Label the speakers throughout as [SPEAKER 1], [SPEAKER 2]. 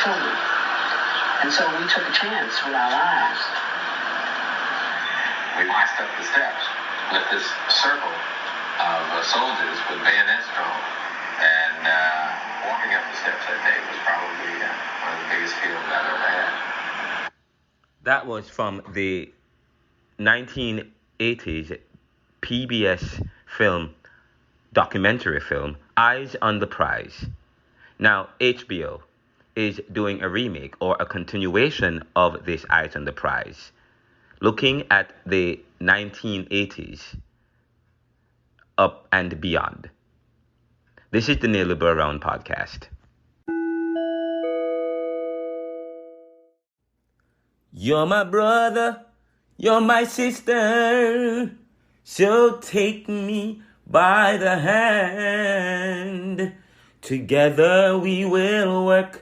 [SPEAKER 1] children. And so we took a chance with our lives.
[SPEAKER 2] We marched up the steps with this circle of soldiers with bayonets drawn. And walking up the steps that day was probably one of the biggest feelings I've ever had.
[SPEAKER 3] That was from the 1980s PBS documentary film, Eyes on the Prize. Now, HBO is doing a remake or a continuation of this Eyes on the Prize, looking at the 1980s up and beyond. This is the Neoliberal Round podcast. You're my brother, you're my sister, so take me by the hand. Together we will work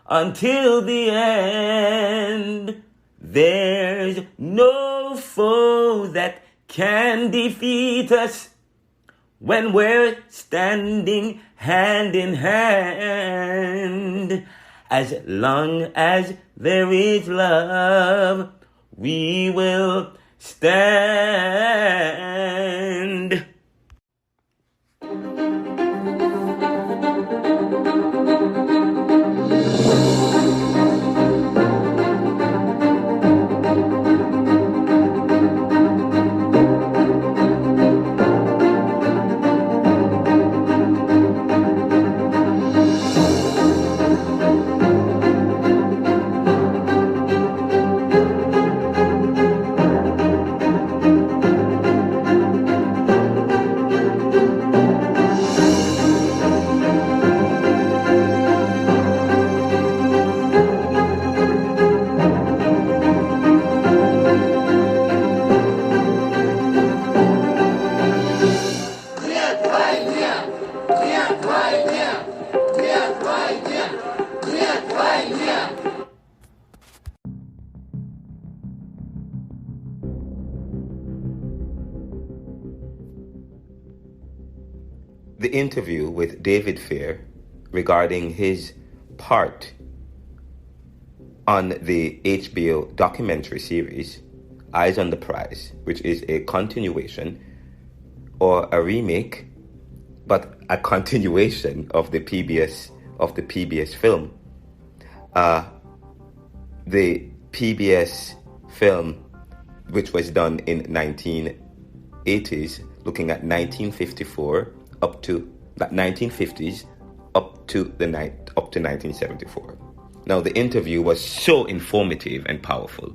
[SPEAKER 3] until the end. There's no foe that can defeat us when we're standing hand in hand. As long as there is love, we will stand. The interview with David Fair regarding his part on the HBO documentary series Eyes on the Prize, which is a continuation or a remake, but a continuation of the PBS film. The PBS film, which was done in 1980s, looking at 1954 up to the 1950s up to 1974. Now, the interview was so informative and powerful.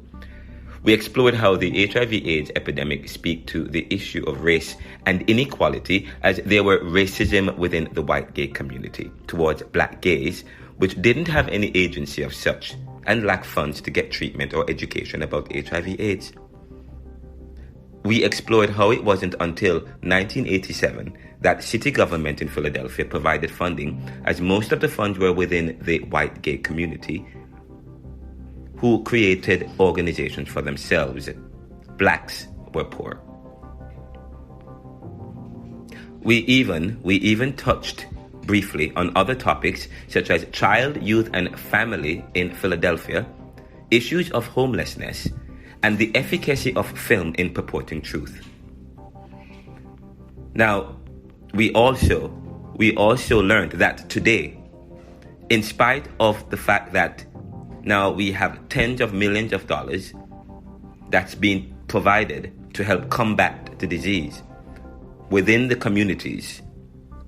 [SPEAKER 3] We explored how the HIV/AIDS epidemic speak to the issue of race and inequality, as there were racism within the white gay community towards black gays, which didn't have any agency of such and lacked funds to get treatment or education about HIV/AIDS. We explored how it wasn't until 1987 that city government in Philadelphia provided funding, as most of the funds were within the white gay community, who created organizations for themselves. Blacks were poor. We even touched briefly on other topics such as child, youth, and family in Philadelphia, issues of homelessness, and the efficacy of film in purporting truth. Now, we also learned that today, in spite of the fact that now we have tens of millions of dollars that's been provided to help combat the disease within the communities,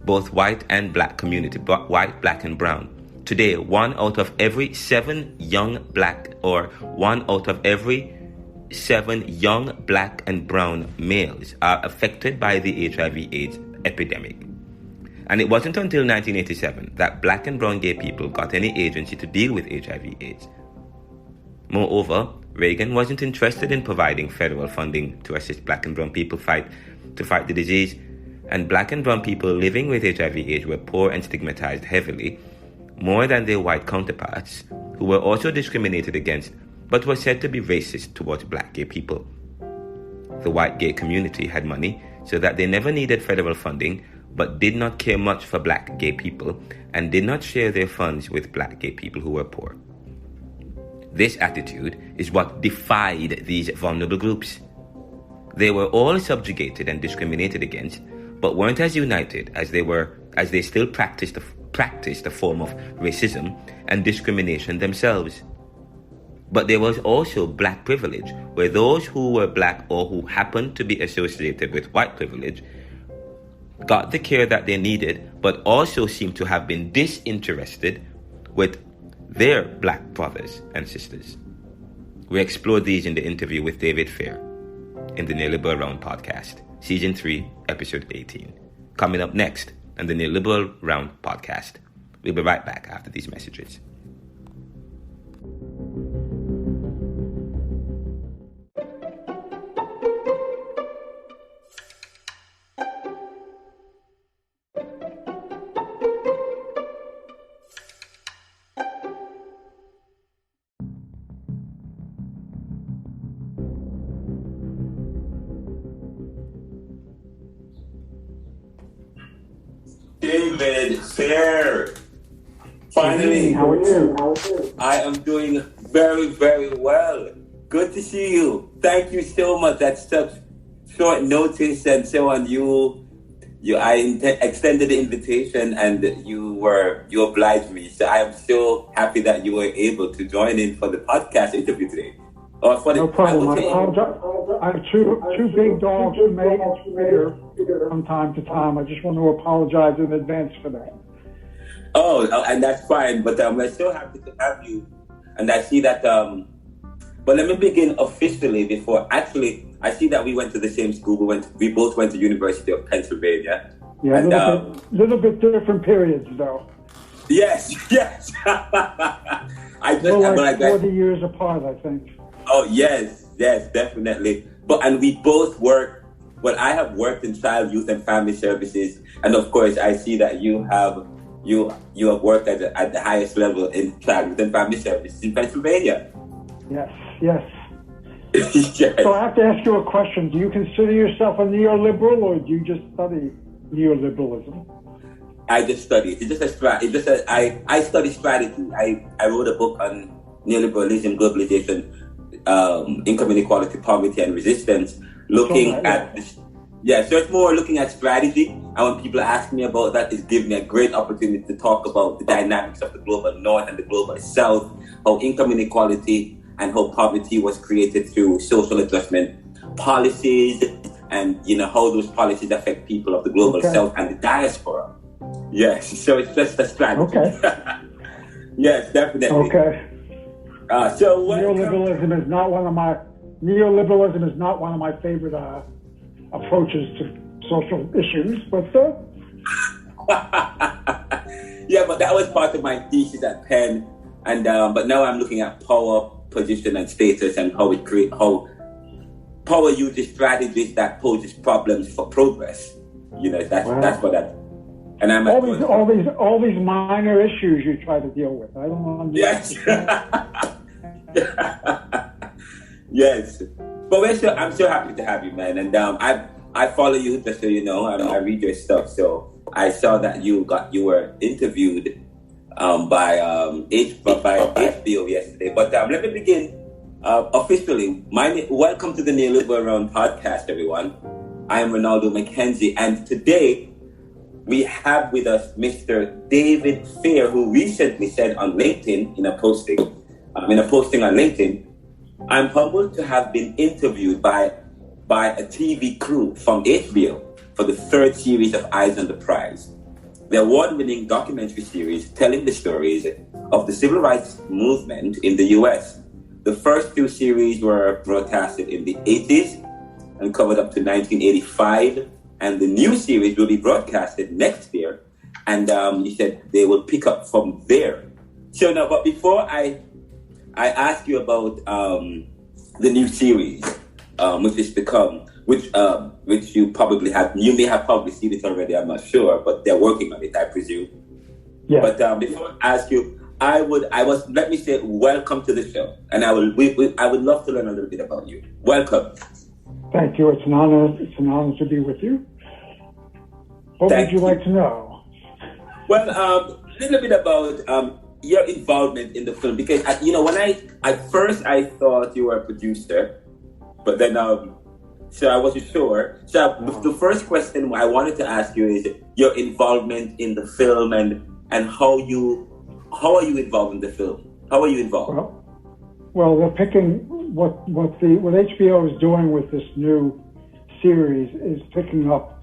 [SPEAKER 3] both white and black community, white, black, and brown. Today, 1 out of every 7 young black, or 1 out of every 7 young black and brown males are affected by the HIV/AIDS epidemic. And it wasn't until 1987 that black and brown gay people got any agency to deal with HIV/AIDS. Moreover, Reagan wasn't interested in providing federal funding to assist black and brown people fight the disease, and black and brown people living with HIV/AIDS were poor and stigmatized heavily, more than their white counterparts, who were also discriminated against but were said to be racist towards black gay people. The white gay community had money, so that they never needed federal funding, but did not care much for black gay people and did not share their funds with black gay people who were poor. This attitude is what defied these vulnerable groups. They were all subjugated and discriminated against, but weren't as united as they still practiced a form of racism and discrimination themselves. But there was also black privilege, where those who were black or who happened to be associated with white privilege got the care that they needed, but also seemed to have been disinterested with their black brothers and sisters. We explored these in the interview with David Fair in the Neoliberal Round podcast, Season 3, Episode 18. Coming up next on the Neoliberal Round podcast. We'll be right back after these messages.
[SPEAKER 4] David Fair. Finally.
[SPEAKER 5] How are you?
[SPEAKER 4] I am doing very, very well. Good to see you. Thank you so much. That's such short notice and so on. I extended the invitation and you obliged me. So I am so happy that you were able to join in for the podcast interview today.
[SPEAKER 5] No problem. I apologize. I have two big dogs who may interfere from time to time. I just want to apologize in advance for that.
[SPEAKER 4] Oh, and that's fine. But we're so happy to have you. And I see that. But let me begin officially before. Actually, I see that we went to the same school. We both went to University of Pennsylvania.
[SPEAKER 5] Yeah, and, little bit different periods, though.
[SPEAKER 4] Yes.
[SPEAKER 5] We're like 40 years apart, I think.
[SPEAKER 4] Oh, yes, definitely. And we both work. Well, I have worked in child, youth, and family services, and of course, I see that you have worked at the highest level in child, youth, and family services in Pennsylvania.
[SPEAKER 5] Yes.
[SPEAKER 4] Yes.
[SPEAKER 5] So I have to ask you a question. Do you consider yourself a neoliberal, or do you just study neoliberalism?
[SPEAKER 4] I just study. I study strategy. I wrote a book on neoliberalism, globalization, income inequality, poverty, and resistance, looking at this. Yeah, so it's more looking at strategy. And when people ask me about that, it's giving me a great opportunity to talk about the dynamics of the global north and the global south, how income inequality and how poverty was created through social adjustment policies, and how those policies affect people of the global south and the diaspora. Yes, so it's just a strategy.
[SPEAKER 5] Okay.
[SPEAKER 4] Yes, definitely.
[SPEAKER 5] Okay.
[SPEAKER 4] So
[SPEAKER 5] neoliberalism is not one of my favorite approaches to social issues, but
[SPEAKER 4] yeah, but that was part of my thesis at Penn, and but now I'm looking at power, position, and status, and how power uses strategies that poses problems for progress. That's what that. And I'm
[SPEAKER 5] all these minor issues you try to deal with. I don't understand.
[SPEAKER 4] Yes. But I'm so happy to have you, man. And I follow you, just so you know. I read your stuff. So I saw that you were interviewed by HBO yesterday. But let me begin officially. Welcome to the Neoliberal Round podcast, everyone. I am Ronaldo McKenzie, and today we have with us Mr. David Fair, who recently said on LinkedIn in a posting on LinkedIn, "I'm humbled to have been interviewed by a TV crew from HBO for the third series of Eyes on the Prize, the award-winning documentary series telling the stories of the civil rights movement in the U.S. The first two series were broadcasted in the 80s and covered up to 1985, and the new series will be broadcasted next year, and he said they will pick up from there. So now, but before I ask you about the new series, which you may have probably seen it already, I'm not sure, but they're working on it, I presume.
[SPEAKER 5] Yeah.
[SPEAKER 4] But before I ask you, let me say welcome to the show, and I would love to learn a little bit about you. Welcome.
[SPEAKER 5] Thank you. It's an honor to be with you. What would you like to know?
[SPEAKER 4] Well, a little bit about your involvement in the film, because when at first I thought you were a producer, but then so I wasn't sure. So the first question I wanted to ask you is your involvement in the film and how are you involved in the film? How are you involved?
[SPEAKER 5] Well, they're picking what HBO is doing with this new series is picking up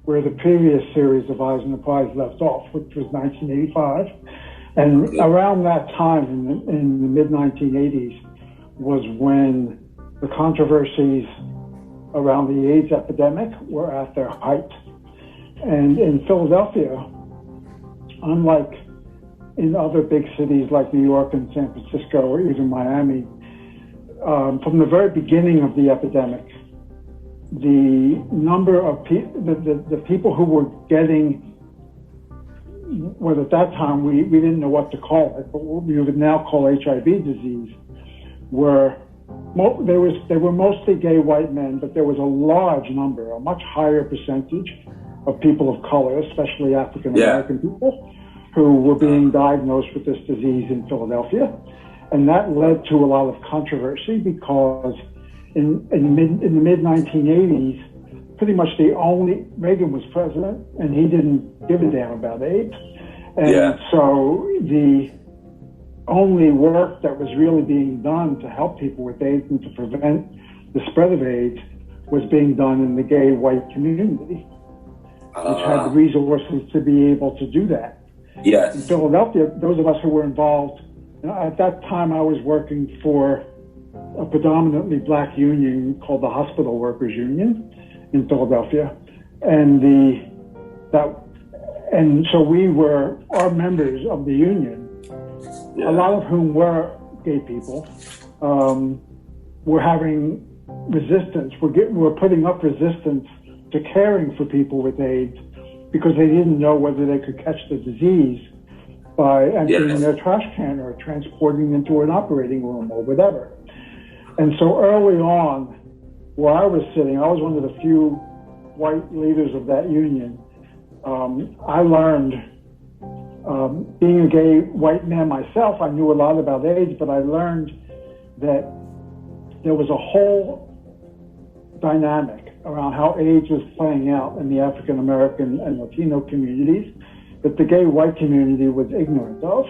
[SPEAKER 5] where the previous series of Eyes on the Prize left off, which was 1985. And around that time, in the mid-1980s, was when the controversies around the AIDS epidemic were at their height. And in Philadelphia, unlike in other big cities like New York and San Francisco or even Miami, from the very beginning of the epidemic, the number of the people who were getting what at that time we didn't know what to call it, but what we would now call HIV disease, they were mostly gay white men, but there was a large number, a much higher percentage of people of color, especially African American people, who were being diagnosed with this disease in Philadelphia. And that led to a lot of controversy because in the mid-1980s, pretty much Reagan was president, and he didn't give a damn about AIDS. And so the only work that was really being done to help people with AIDS and to prevent the spread of AIDS was being done in the gay white community, which had the resources to be able to do that.
[SPEAKER 4] Yes.
[SPEAKER 5] In Philadelphia, those of us who were involved, at that time I was working for a predominantly black union called the Hospital Workers Union in Philadelphia, and so our members of the union, a lot of whom were gay people, were having resistance. We're putting up resistance to caring for people with AIDS because they didn't know whether they could catch the disease by emptying their trash can or transporting them to an operating room or whatever. And so early on, where I was sitting, I was one of the few white leaders of that union. I learned, being a gay white man myself, I knew a lot about AIDS, but I learned that there was a whole dynamic around how AIDS was playing out in the African American and Latino communities that the gay white community was ignorant of.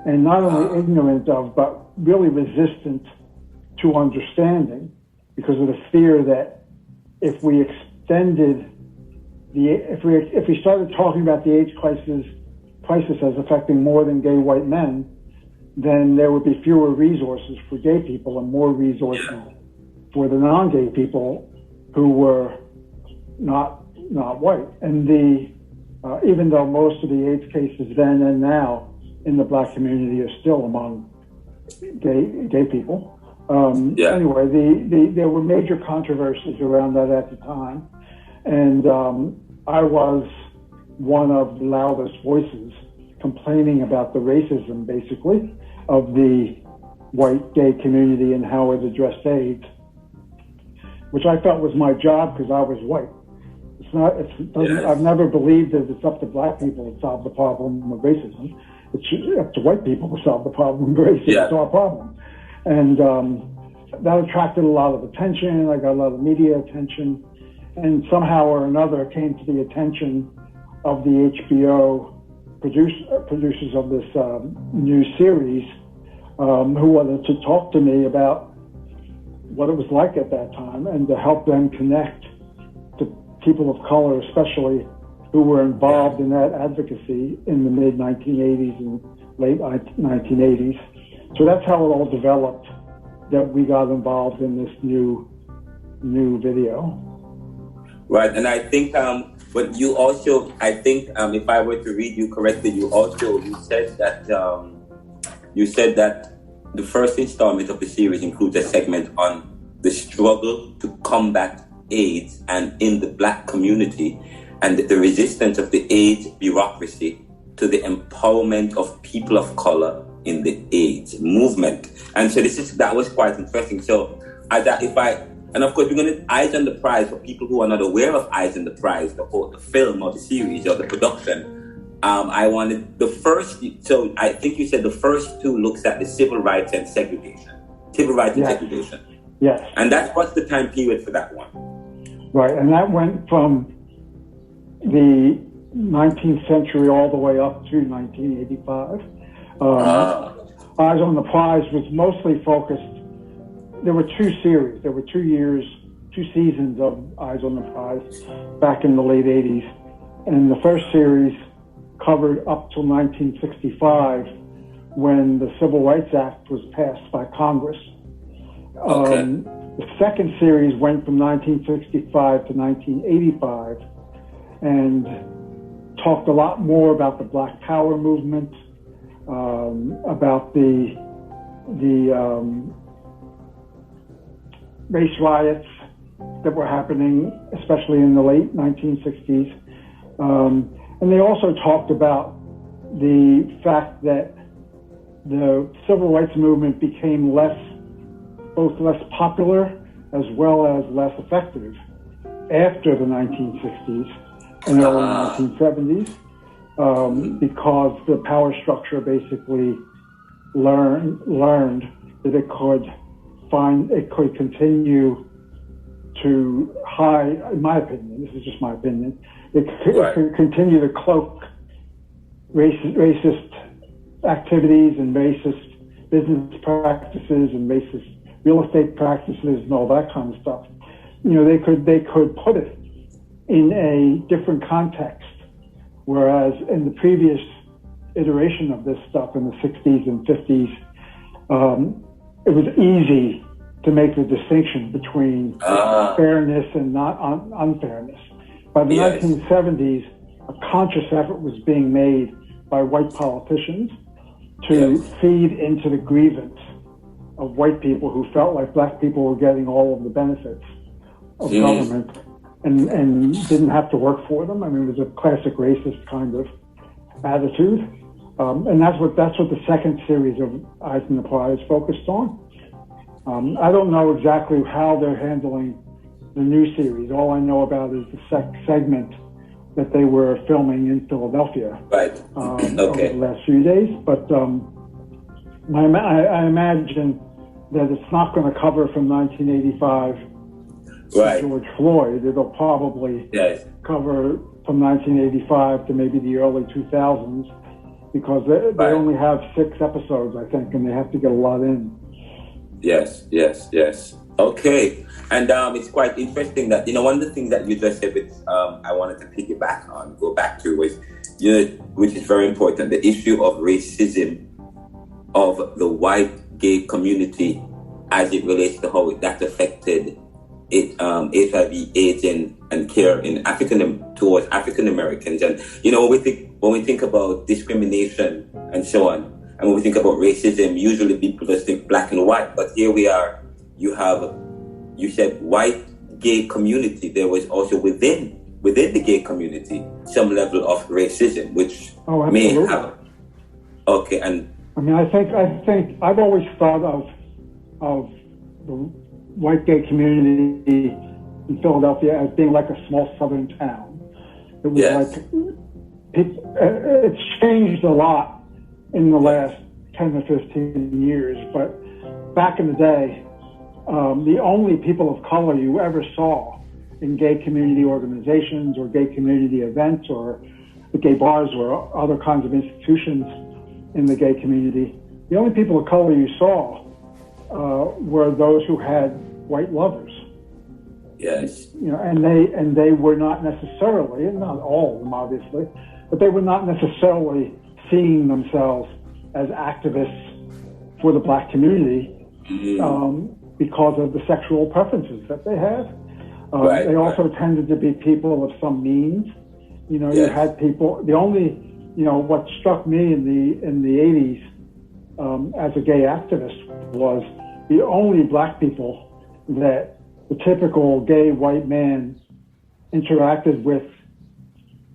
[SPEAKER 5] And not only ignorant of, but really resistant to understanding, because of the fear that if we started talking about the AIDS crisis as affecting more than gay white men, then there would be fewer resources for gay people and more resources for the non-gay people who were not white. And even though most of the AIDS cases then and now in the black community are still among gay people. Anyway, there were major controversies around that at the time, and I was one of the loudest voices complaining about the racism, basically, of the white gay community and how it addressed AIDS, which I felt was my job because I was white. I've never believed that it's up to black people to solve the problem of racism. It's up to white people to solve the problem of racism. It's our problem. And that attracted a lot of attention. I got a lot of media attention, and somehow or another came to the attention of the HBO producers of this new series, who wanted to talk to me about what it was like at that time and to help them connect to people of color, especially who were involved in that advocacy in the mid-1980s and late 1980s. So that's how it all developed, that we got involved in this new video.
[SPEAKER 4] Right, and I think, but you also, if I were to read you correctly, you said that the first installment of the series includes a segment on the struggle to combat AIDS and in the black community, and the resistance of the AIDS bureaucracy to the empowerment of people of color in the AIDS movement. And so that was quite interesting. So if And of course, we're going to Eyes on the Prize. For people who are not aware of Eyes on the Prize, the film or the series or the production, I wanted the first. So I think you said the first two looks at the civil rights and segregation. Civil rights and segregation.
[SPEAKER 5] Yes.
[SPEAKER 4] And what's the time period for that one?
[SPEAKER 5] Right, and that went from the 19th century all the way up to 1985. Eyes on the Prize was mostly focused. There were two series. There were 2 years, 2 seasons of Eyes on the Prize back in the late 80s. And the first series covered up till 1965 when the Civil Rights Act was passed by Congress. The second series went from 1965 to 1985 and talked a lot more about the Black Power movement, about the race riots that were happening, especially in the late 1960s. And they also talked about the fact that the civil rights movement became both less popular as well as less effective after the 1960s and early 1970s, because the power structure basically learned that it could continue to hide, in my opinion, this is just my opinion, it could continue to cloak racist activities and racist business practices and racist real estate practices and all that kind of stuff. You know, they could put it in a different context, whereas in the previous iteration of this stuff in the 60s and 50s, it was easy to make the distinction between fairness and not unfairness. By the 1970s, a conscious effort was being made by white politicians to feed into the grievance of white people who felt like black people were getting all of the benefits of government and didn't have to work for them. I mean, it was a classic racist kind of attitude. And that's what the second series of Eyes on the Prize focused on. I don't know exactly how they're handling the new series. All I know about is the segment that they were filming in Philadelphia over the last few days. But I imagine that it's not going to cover from 1985 to George Floyd. It'll probably cover from 1985 to maybe the early 2000s, because they only have 6 episodes, I think, and they have to get a lot in.
[SPEAKER 4] Yes. Okay. And it's quite interesting that, one of the things that you just said, which I wanted to go back to, was, which is very important, the issue of racism of the white gay community as it relates to how that affected HIV, AIDS, and care towards African Americans. And when we think about discrimination and so on, and when we think about racism, usually people just think black and white. But here we are. You said white gay community. There was also within the gay community some level of racism, which may have. Okay, and
[SPEAKER 5] I mean, I think I've always thought of the white gay community in Philadelphia as being like a small southern town. It was like it's changed a lot in the last 10 to 15 years, but back in the day, the only people of color you ever saw in gay community organizations or gay community events or the gay bars or other kinds of institutions in the gay community, the only people of color you saw were those who had white lovers.
[SPEAKER 4] Yes.
[SPEAKER 5] And they were not necessarily, and not all of them obviously, but they were not necessarily seeing themselves as activists for the black community because of the sexual preferences that they had. They also tended to be people of some means. You had people. The only, what struck me in the 80s as a gay activist was the only black people that the typical gay white man interacted with,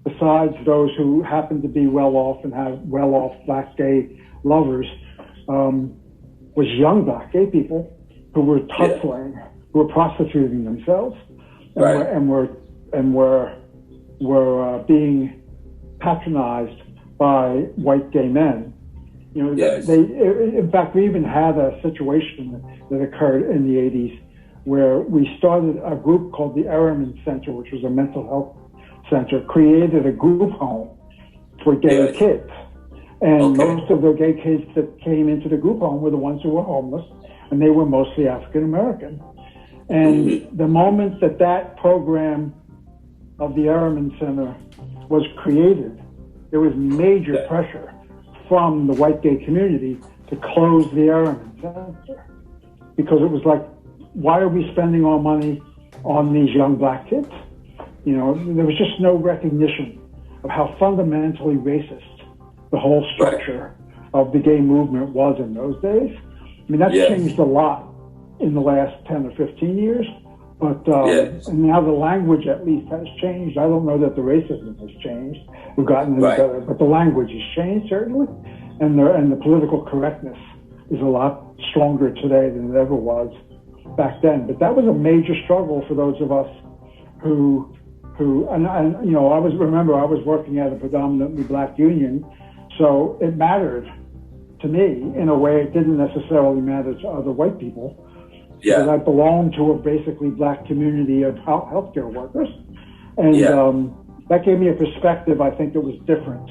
[SPEAKER 5] besides those who happened to be well-off and have well-off black gay lovers, was young black gay people who were tussling who were prostituting themselves and were being patronized by white gay men. You know,
[SPEAKER 4] Yes.
[SPEAKER 5] in fact, we even had a situation that occurred in the 80s where we started a group called the Ehrman Center, which was a mental health center, created a group home for gay kids. And most of the gay kids that came into the group home were the ones who were homeless, and they were mostly African American. And the moment that program of the Ehrman Center was created, there was major pressure from the white gay community to close the Ehrman Center, because it was like, why are we spending our money on these young black kids? You know, there was just no recognition of how fundamentally racist the whole structure of the gay movement was in those days. I mean, that's changed a lot in the last 10 or 15 years, but and now the language at least has changed. I don't know that the racism has changed. We've gotten better, but the language has changed certainly, and the political correctness is a lot stronger today than it ever was back then. But that was a major struggle for those of us who and you know, I was working at a predominantly black union, so it mattered to me in a way it didn't necessarily matter to other white people. Because I belonged to a basically black community of healthcare workers, and that gave me a perspective I think that was different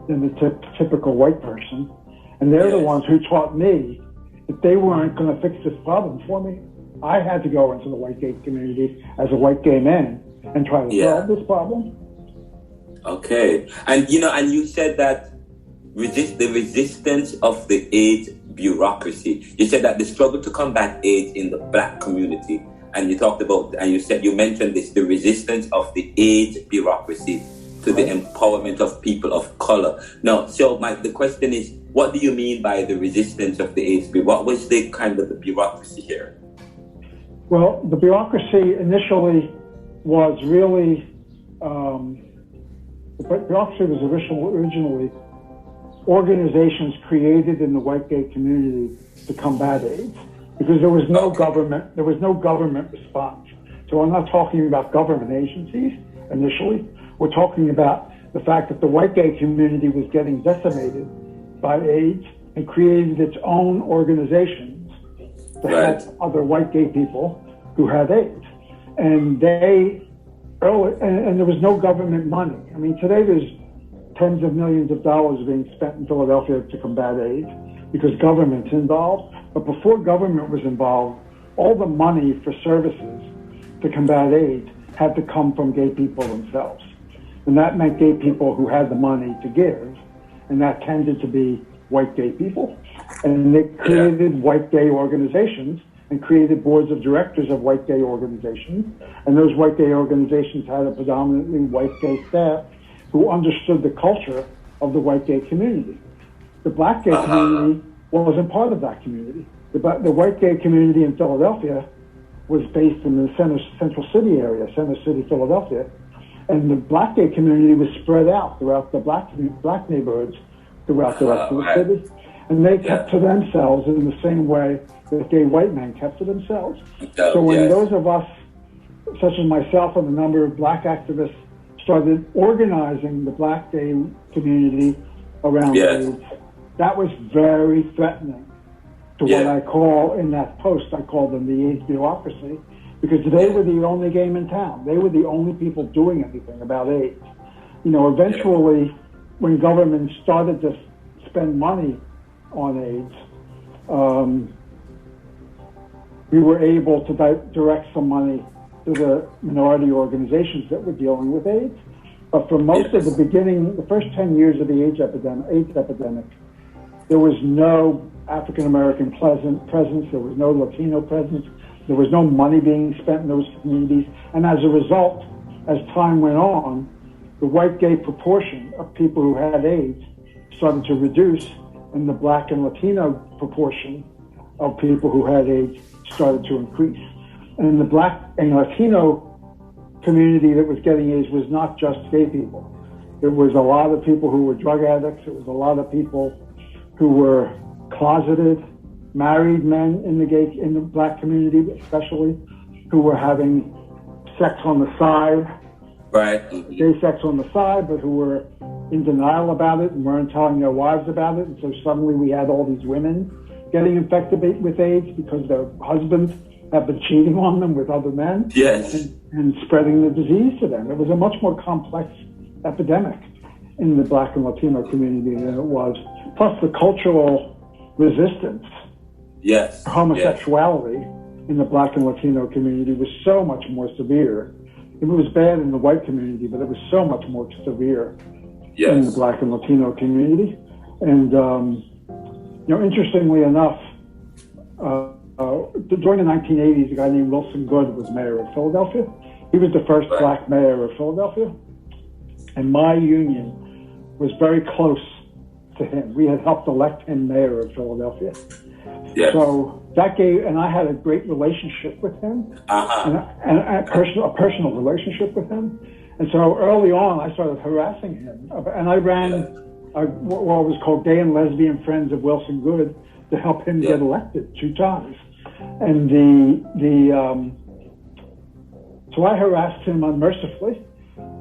[SPEAKER 5] than the typical white person. And they're the ones who taught me that they weren't going to fix this problem for me. I had to go into the white gay community as a white gay man and try to solve this problem.
[SPEAKER 4] Okay. And you know, and you said that the resistance of the AIDS bureaucracy. You said that the struggle to combat AIDS in the black community, and you talked about, and you mentioned this, the resistance of the AIDS bureaucracy to the empowerment of people of color. Now, so the question is, what do you mean by the resistance of the AIDS bureaucracy? What was the kind of the bureaucracy here?
[SPEAKER 5] Well, the bureaucracy initially was really, the bureaucracy was originally organizations created in the white gay community to combat AIDS, because there was no government response. So I'm not talking about government agencies initially. We're talking about the fact that the white gay community was getting decimated by AIDS and created its own organizations to help other white gay people who had AIDS. And and there was no government money. I mean, today there's tens of millions of dollars being spent in Philadelphia to combat AIDS because government's involved. But before government was involved, all the money for services to combat AIDS had to come from gay people themselves. And that meant gay people who had the money to give, and that tended to be white gay people. And they created white gay organizations and created boards of directors of white gay organizations. And those white gay organizations had a predominantly white gay staff who understood the culture of the white gay community. The black gay community wasn't part of that community. The white gay community in Philadelphia was based in the Central City area, Center City, Philadelphia. And the black gay community was spread out throughout the black neighborhoods throughout the rest of the city. And they kept to themselves in the same way that gay white men kept to themselves. So when those of us, such as myself and a number of black activists, started organizing the black gay community around AIDS, that was very threatening to what I call, in that post, I called them the AIDS bureaucracy, because they were the only game in town. They were the only people doing anything about AIDS. You know, eventually, when government started to spend money on AIDS, we were able to direct some money to the minority organizations that were dealing with AIDS. But for most of the beginning, the first 10 years of the AIDS epidemic, there was no African American presence, there was no Latino presence, there was no money being spent in those communities. And as a result, as time went on, the white gay proportion of people who had AIDS started to reduce, and the black and Latino proportion of people who had AIDS started to increase. And the black and Latino community that was getting AIDS was not just gay people. It was a lot of people who were drug addicts. It was a lot of people who were closeted, married men in the black community especially. who were having sex on the side,
[SPEAKER 4] Right.
[SPEAKER 5] gay sex on the side, but who were in denial about it and weren't telling their wives about it. And so suddenly we had all these women getting infected with AIDS because their husbands have been cheating on them with other men.
[SPEAKER 4] Yes.
[SPEAKER 5] And spreading the disease to them. It was a much more complex epidemic in the Black and Latino community than it was. Plus the cultural resistance
[SPEAKER 4] Yes.
[SPEAKER 5] to homosexuality in the Black and Latino community was so much more severe. It was bad in the white community, but it was so much more severe in the Black and Latino community. And, interestingly enough, during the 1980s, a guy named Wilson Goode was mayor of Philadelphia. He was the first black mayor of Philadelphia. And my union was very close to him. We had helped elect him mayor of Philadelphia.
[SPEAKER 4] Yes.
[SPEAKER 5] So that and I had a great relationship with him, and a personal relationship with him. And so early on, I started harassing him. And I ran what was called Gay and Lesbian Friends of Wilson Goode to help him get elected 2 times. And so I harassed him unmercifully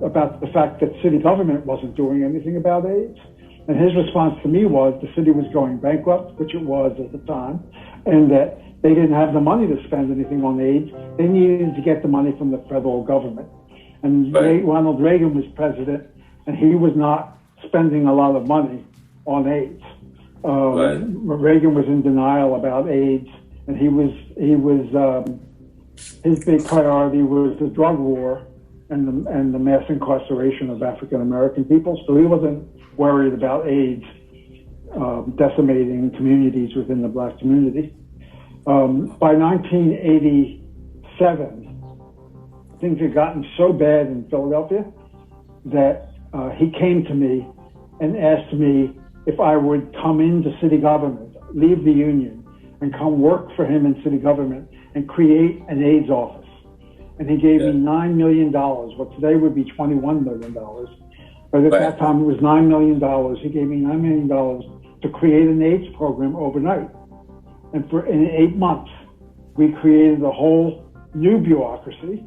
[SPEAKER 5] about the fact that city government wasn't doing anything about AIDS. And his response to me was the city was going bankrupt, which it was at the time, and that they didn't have the money to spend anything on AIDS. They needed to get the money from the federal government. And Ronald Reagan was president, and he was not spending a lot of money on AIDS. Reagan was in denial about AIDS, and his big priority was the drug war and the mass incarceration of African American people. So he wasn't worried about AIDS decimating communities within the black community. By 1987, things had gotten so bad in Philadelphia that he came to me and asked me if I would come into city government, leave the union, and come work for him in city government and create an AIDS office. And he gave me $9 million, what today would be $21 million. But at that time it was $9 million. He gave me $9 million to create an AIDS program overnight. And in 8 months, we created a whole new bureaucracy,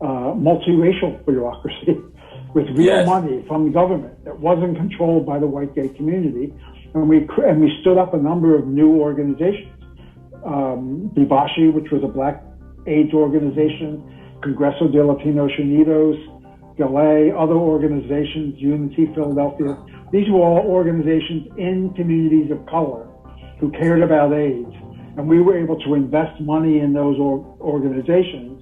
[SPEAKER 5] multiracial bureaucracy, with real money from the government that wasn't controlled by the white gay community. And we stood up a number of new organizations. Vivaci, which was a black AIDS organization, Congreso de Latinos Unidos, Galay, other organizations, Unity Philadelphia. These were all organizations in communities of color who cared about AIDS. And we were able to invest money in those organizations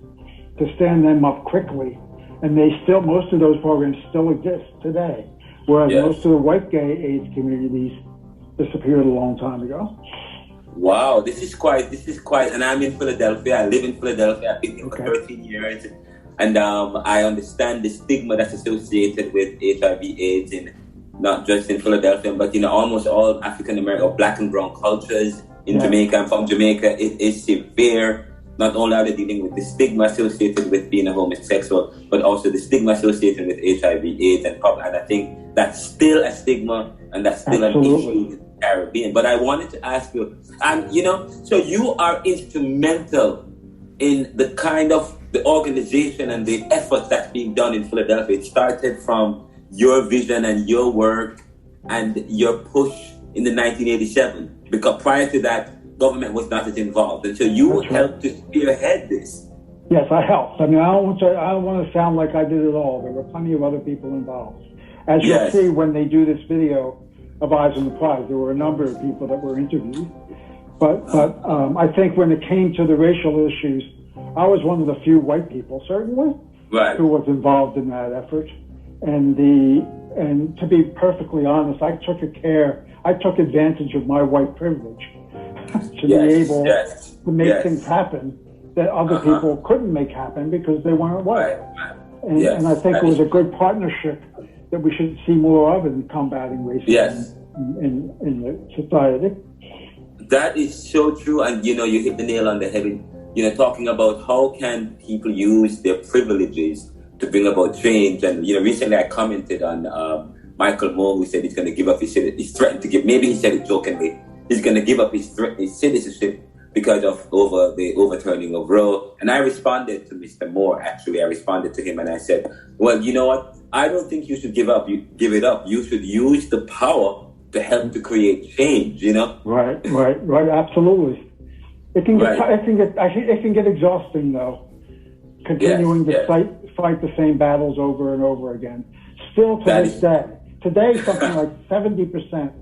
[SPEAKER 5] to stand them up quickly. And most of those programs still exist today, whereas most of the white gay AIDS communities disappeared a long time ago.
[SPEAKER 4] Wow, this is quite, and I'm in Philadelphia. I live in Philadelphia. I've been here for 13 years. And I understand the stigma that's associated with HIV/AIDS, in not just in Philadelphia, but almost all African American or black and brown cultures in Jamaica. I'm from Jamaica. It is severe. Not only are they dealing with the stigma associated with being a homosexual, but also the stigma associated with HIV/AIDS, and I think that's still a stigma, and that's still an issue in the Caribbean. But I wanted to ask you, so you are instrumental in the kind of the organization and the efforts that's being done in Philadelphia. It started from your vision and your work and your push in the 1987, because prior to that, government was not as involved. And so you helped to spearhead this.
[SPEAKER 5] Yes, I helped. I mean, I don't want to sound like I did it all. There were plenty of other people involved. As you'll see when they do this video of Eyes on the Prize, there were a number of people that were interviewed. But I think when it came to the racial issues, I was one of the few white people, certainly, who was involved in that effort. And to be perfectly honest, I took advantage of my white privilege to be able to make things happen that other people couldn't make happen because they weren't white. And I think it was a good partnership that we should see more of in combating racism in the society.
[SPEAKER 4] That is so true, and you hit the nail on the head. Talking about how can people use their privileges to bring about change. And recently I commented on Michael Moore, who said he's going to give up his threatened to give. Maybe he said it jokingly. He's going to give up his citizenship because of the overturning of Roe. And I responded to Mr. Moore. Actually, I responded to him and I said, "Well, you know what? I don't think you should give it up. You should use the power to help to create change. You know?"
[SPEAKER 5] Right. Absolutely. It can get exhausting though, continuing to fight the same battles over and over again. Still to this day. Today, something like 70%.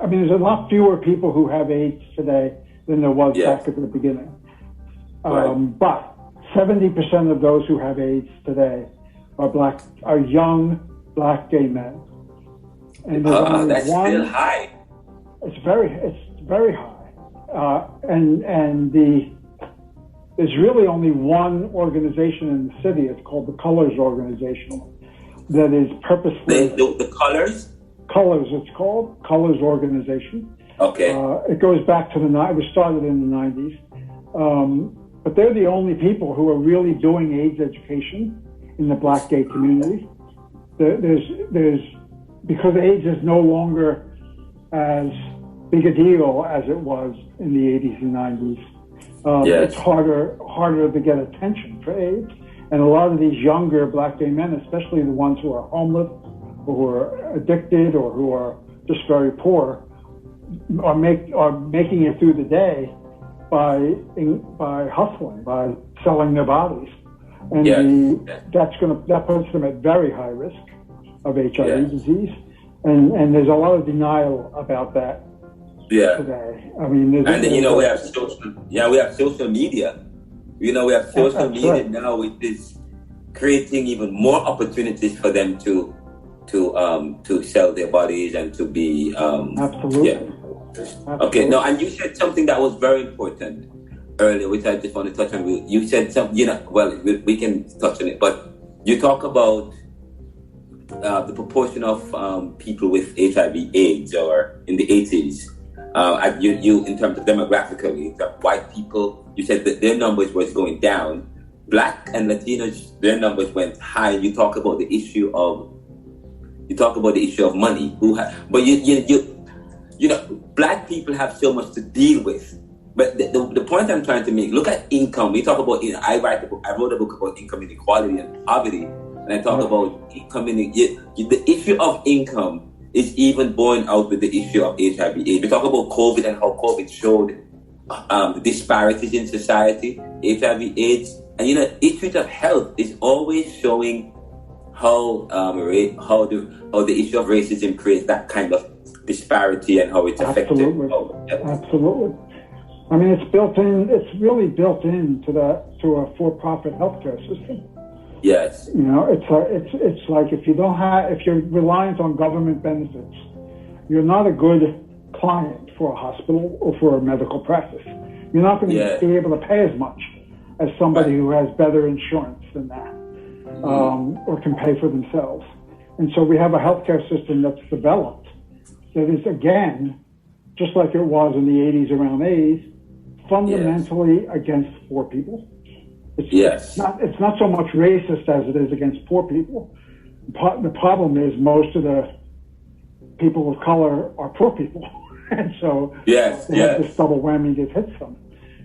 [SPEAKER 5] There's a lot fewer people who have AIDS today than there was back at the beginning. But 70% of those who have AIDS today are young black gay men. And there's only
[SPEAKER 4] that's still high.
[SPEAKER 5] It's very high. There's really only one organization in the city. It's called the Colors Organization, that is purposely
[SPEAKER 4] the Colors.
[SPEAKER 5] Colors, it's called Colors Organization.
[SPEAKER 4] Okay.
[SPEAKER 5] It goes back to it was started in the 90s, but they're the only people who are really doing AIDS education in the black gay community. There's because AIDS is no longer as big a deal as it was in the 80s and 90s. It's harder to get attention for AIDS. And a lot of these younger black gay men, especially the ones who are homeless, or who are addicted, or who are just very poor, are making it through the day by hustling, by selling their bodies. And that puts them at very high risk of HIV disease. And there's a lot of denial about that. Today. We
[SPEAKER 4] have social media. We have social media now, which is creating even more opportunities for them to sell their bodies and to be
[SPEAKER 5] absolutely.
[SPEAKER 4] Okay. Now, and you said something that was very important earlier, which I just want to touch on. You said something. We can touch on it, but you talk about the proportion of people with HIV/AIDS, or in the 80s. You in terms of demographically, the white people, you said that their numbers was going down. Black and Latinos, their numbers went high. You talk about the issue of money. Black people have so much to deal with. But the point I'm trying to make, look at income. We talk about, I wrote a book about income inequality and poverty, and I talk about income the issue of income is even borne out with the issue of HIV/AIDS. We talk about COVID and how COVID showed the disparities in society, HIV/AIDS, and issues of health is always showing how the issue of racism creates that kind of disparity and how it's affected.
[SPEAKER 5] Absolutely. It's built in. It's really built into a for-profit healthcare system.
[SPEAKER 4] Yes.
[SPEAKER 5] It's like if you're reliant on government benefits, you're not a good client for a hospital or for a medical practice. You're not going to be able to pay as much as somebody who has better insurance than that, or can pay for themselves. And so we have a healthcare system that's developed that is, again, just like it was in the 80s around AIDS, fundamentally against poor people. It's not so much racist as it is against poor people. The problem is most of the people of color are poor people, and so this double whammy that hits them.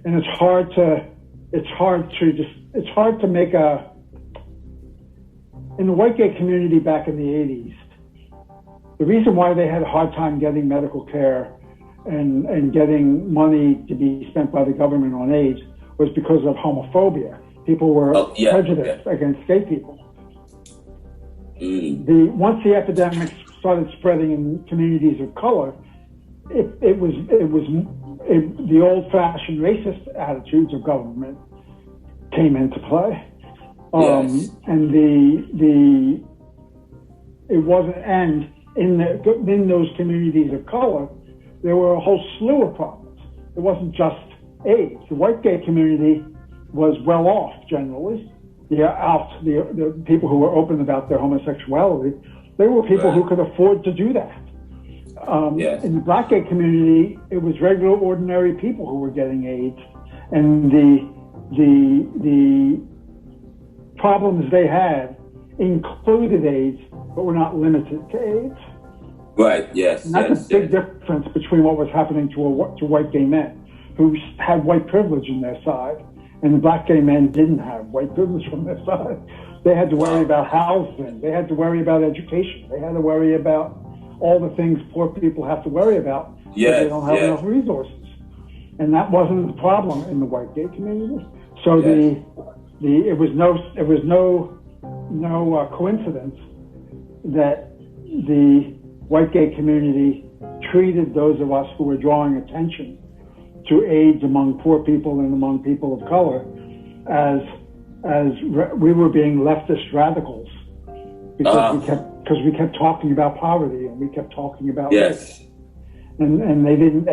[SPEAKER 5] And it's hard to make in the white gay community back in the 80s. The reason why they had a hard time getting medical care and getting money to be spent by the government on AIDS was because of homophobia. People were prejudiced against gay people. Once the epidemic started spreading in communities of color, it was the old-fashioned racist attitudes of government came into play, and in those communities of color, there were a whole slew of problems. It wasn't just AIDS. The white gay community was well off generally. The people who were open about their homosexuality, they were people who could afford to do that. In the black gay community, it was regular, ordinary people who were getting AIDS, and the problems they had included AIDS, but were not limited to AIDS.
[SPEAKER 4] Right. Yes.
[SPEAKER 5] And that's a big difference between what was happening to white gay men. who had white privilege in their side, and the black gay men didn't have white privilege from their side. They had to worry about housing. They had to worry about education. They had to worry about all the things poor people have to worry about because they don't have enough resources. And that wasn't the problem in the white gay community. So it was no coincidence that the white gay community treated those of us who were drawing attention to AIDS among poor people and among people of color as we were being leftist radicals because we kept talking about poverty and we kept talking about race. And they didn't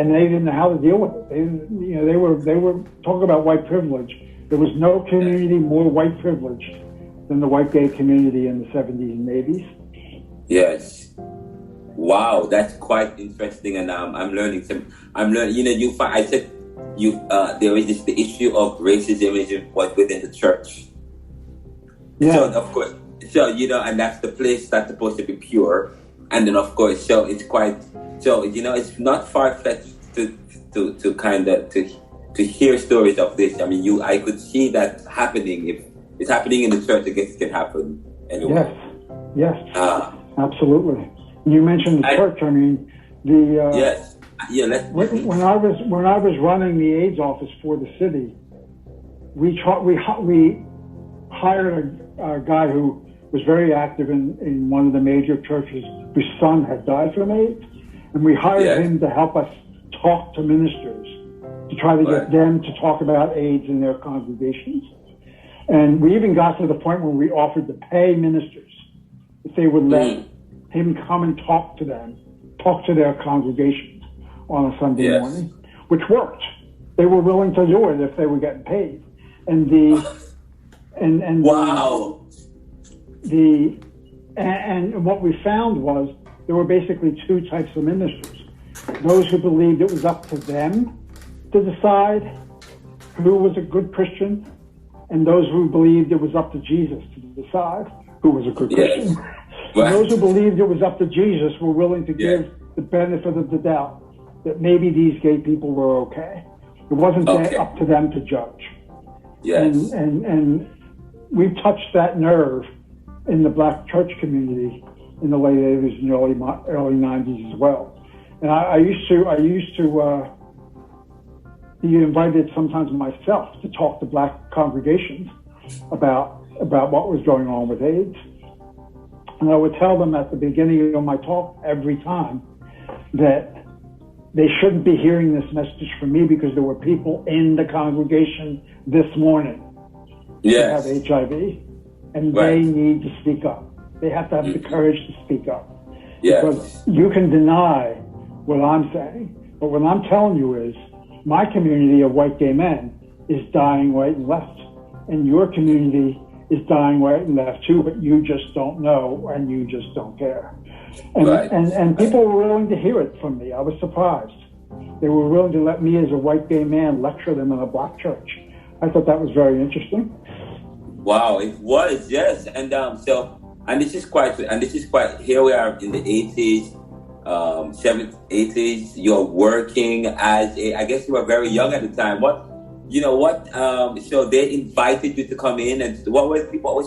[SPEAKER 5] know how to deal with it. They were talking about white privilege. There was no community more white privileged than the white gay community in the 70s and 80s.
[SPEAKER 4] Yes. Wow, that's quite interesting, and I'm learning some. You find. I said there is the issue of racism within the church. Yeah. So of course, and that's the place that's supposed to be pure, and then of course, it's quite. It's not far fetched to kind of to hear stories of this. I mean, I could see that happening. If it's happening in the church, I guess it can happen anywhere.
[SPEAKER 5] Yes. Absolutely. You mentioned the church. I mean, when I was running the AIDS office for the city, we hired a guy who was very active in one of the major churches whose son had died from AIDS, and we hired him to help us talk to ministers to try to get them to talk about AIDS in their congregations. And we even got to the point where we offered to pay ministers if they would let him come and talk to their congregations on a Sunday morning, which worked. They were willing to do it if they were getting paid. And what we found was there were basically two types of ministers: those who believed it was up to them to decide who was a good Christian, and those who believed it was up to Jesus to decide who was a good Christian. Right. Those who believed it was up to Jesus were willing to give the benefit of the doubt that maybe these gay people were okay. It wasn't up to them to judge. Yes. And we touched that nerve in the black church community in the late 80s and early 90s as well. And I used to be invited sometimes myself to talk to black congregations about what was going on with AIDS. And I would tell them at the beginning of my talk every time that they shouldn't be hearing this message from me because there were people in the congregation this morning who have HIV, and they need to speak up. They have to have the courage to speak up. Because you can deny what I'm saying, but what I'm telling you is my community of white gay men is dying right and left, and your community is dying right and left too, but you just don't know and you just don't care. And people were willing to hear it from me. I was surprised. They were willing to let me as a white gay man lecture them in a black church. I thought that was very interesting.
[SPEAKER 4] Wow, it was, yes. And this is quite here we are in the 80s, 70s, 80s. You're working as I guess you were very young at the time. So they invited you to come in, and what were people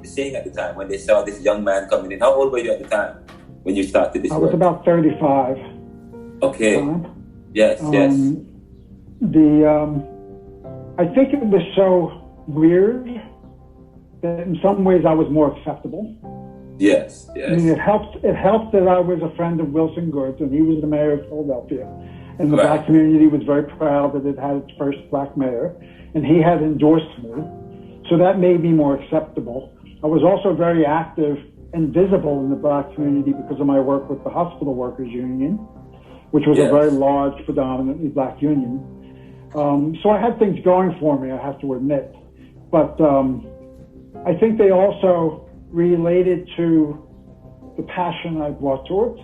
[SPEAKER 4] saying at the time when they saw this young man coming in? How old were you at the time when you started this work?
[SPEAKER 5] I was about 35.
[SPEAKER 4] Okay. Yes.
[SPEAKER 5] I think it was so weird that in some ways I was more acceptable.
[SPEAKER 4] Yes.
[SPEAKER 5] I mean, it helped that I was a friend of Wilson Good's, and he was the mayor of Philadelphia. And the black community was very proud that it had its first black mayor, and he had endorsed me. So that made me more acceptable. I was also very active and visible in the black community because of my work with the Hospital Workers Union, which was a very large, predominantly black union. So I had things going for me, I have to admit. But I think they also related to the passion I brought to it.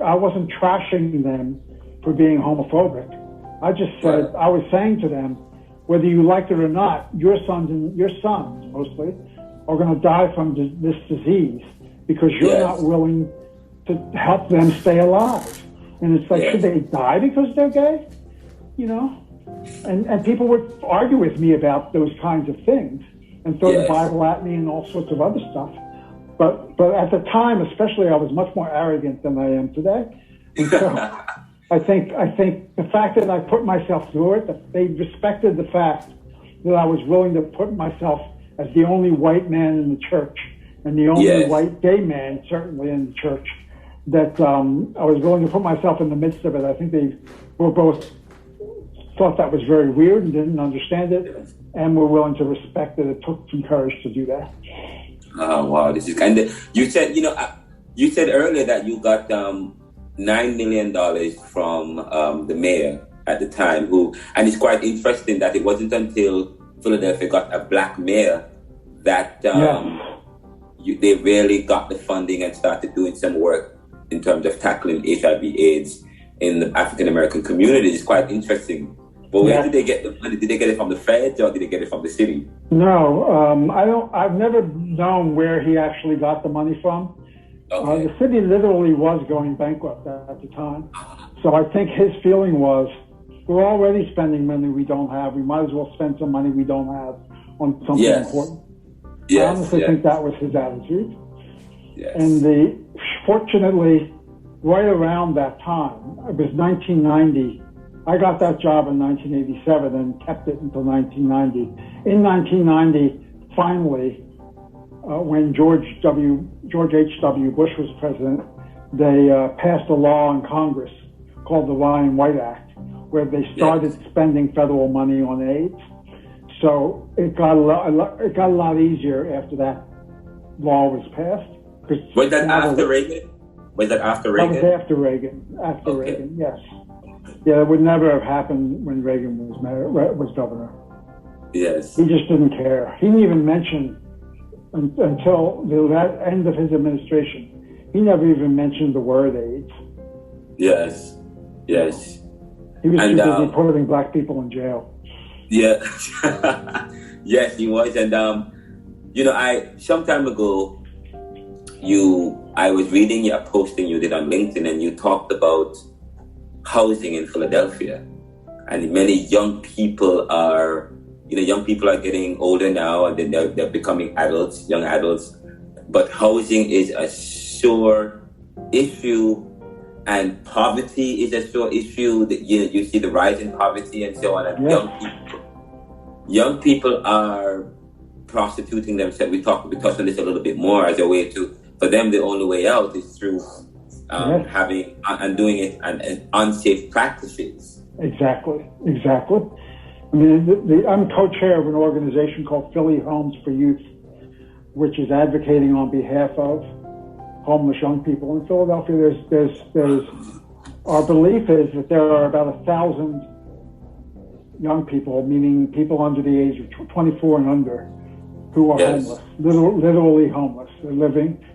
[SPEAKER 5] I wasn't trashing them for being homophobic. I just said, I was saying to them, whether you like it or not, your sons mostly are going to die from this disease because you're not willing to help them stay alive. And it's like, should they die because they're gay? You know? And people would argue with me about those kinds of things and throw the Bible at me and all sorts of other stuff. But at the time, especially, I was much more arrogant than I am today. And so I think the fact that I put myself through it, that they respected the fact that I was willing to put myself as the only white man in the church and the only white gay man, certainly in the church, that I was willing to put myself in the midst of it. I think they were both thought that was very weird and didn't understand it, and were willing to respect that it took some courage to do that.
[SPEAKER 4] Oh, wow. This is kind of, you said earlier that you got $9 million from the mayor at the time, and it's quite interesting that it wasn't until Philadelphia got a black mayor that they really got the funding and started doing some work in terms of tackling HIV/AIDS in the African American community. It's quite interesting. But where did they get the money? Did they get it from the feds or did they get it from the city?
[SPEAKER 5] No, I've never known where he actually got the money from. Okay. The city literally was going bankrupt at the time. So I think his feeling was, we're already spending money we don't have. We might as well spend some money we don't have on something important. I honestly think that was his attitude. Yes. And fortunately, right around that time, it was 1990. I got that job in 1987 and kept it until 1990. In 1990, finally, when George H.W. Bush was president, they passed a law in Congress called the Ryan White Act, where they started spending federal money on AIDS. So it got a lot easier after that law was passed.
[SPEAKER 4] Was that after Reagan? Was that after Reagan?
[SPEAKER 5] That was after Reagan. After Reagan, yes. Yeah, it would never have happened when Reagan was governor.
[SPEAKER 4] Yes.
[SPEAKER 5] He just didn't care. He didn't even mention, until the end of his administration, he never even mentioned the word AIDS.
[SPEAKER 4] Yes. Yes.
[SPEAKER 5] He was too busy putting black people in jail.
[SPEAKER 4] Yeah. Yes, he was. And, some time ago, I was reading a posting you did on LinkedIn, and you talked about housing in Philadelphia, and many young people are getting older now, and then they're becoming young adults. But housing is a sore issue, and poverty is a sore issue. That you see the rise in poverty and so on. And young people are prostituting themselves. We touched on this a little bit more as a way to. For them, the only way out is through having and doing it and unsafe practices. Exactly.
[SPEAKER 5] I mean, I'm co-chair of an organization called Philly Homes for Youth, which is advocating on behalf of homeless young people in Philadelphia. There's our belief is that there are about 1,000 young people, meaning people under the age of 24 and under, who are homeless, literally homeless.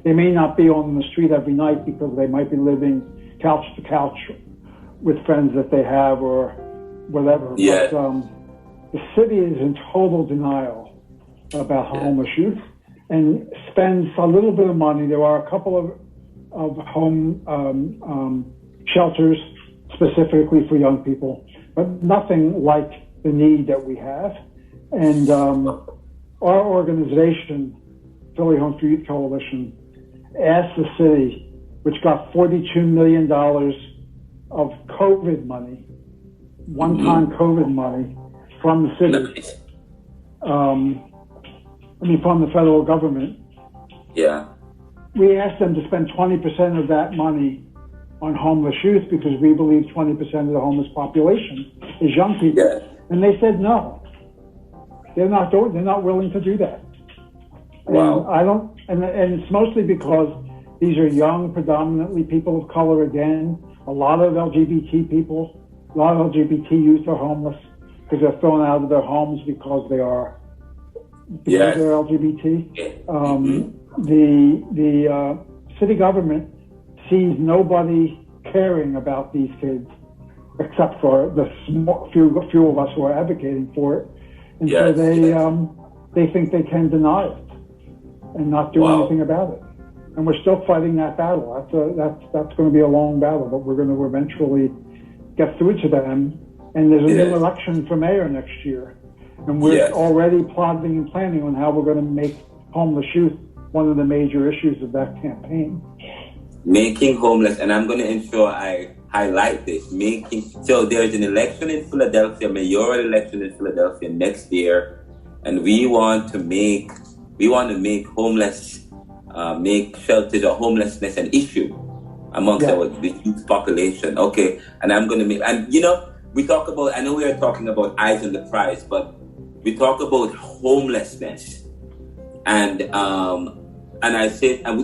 [SPEAKER 5] They may not be on the street every night because they might be living couch to couch with friends that they have or whatever.
[SPEAKER 4] Yeah.
[SPEAKER 5] But the city is in total denial about homeless youth and spends a little bit of money. There are a couple of home shelters specifically for young people, but nothing like the need that we have. And our organization, Philly Home for Youth Coalition, asked the city, which got $42 million of COVID money, one-time COVID money from the city, from the federal government.
[SPEAKER 4] Yeah.
[SPEAKER 5] We asked them to spend 20% of that money on homeless youth because we believe 20% of the homeless population is young people.
[SPEAKER 4] Yeah.
[SPEAKER 5] And they said no. They're not willing to do that.
[SPEAKER 4] Wow.
[SPEAKER 5] And it's mostly because these are young, predominantly people of color again. A lot of LGBT people, a lot of LGBT youth are homeless because they're thrown out of their homes because they're LGBT. The city government sees nobody caring about these kids except for the few of us who are advocating for it. And so they think they can deny it and not do anything about it. and we're still fighting that battle. That's going to be a long battle, but we're going to eventually get through to them. And there's a new election for mayor next year, and we're already plotting and planning on how we're going to make homeless youth one of the major issues of that campaign.
[SPEAKER 4] Making homeless, and I'm going to ensure I highlight this. So there's an election in Philadelphia, mayoral election in Philadelphia next year, and we want to make make shelters or homelessness an issue amongst the youth population. Okay, and I'm going to make, and we talk about, I know we are talking about eyes on the prize, but we talk about homelessness, and we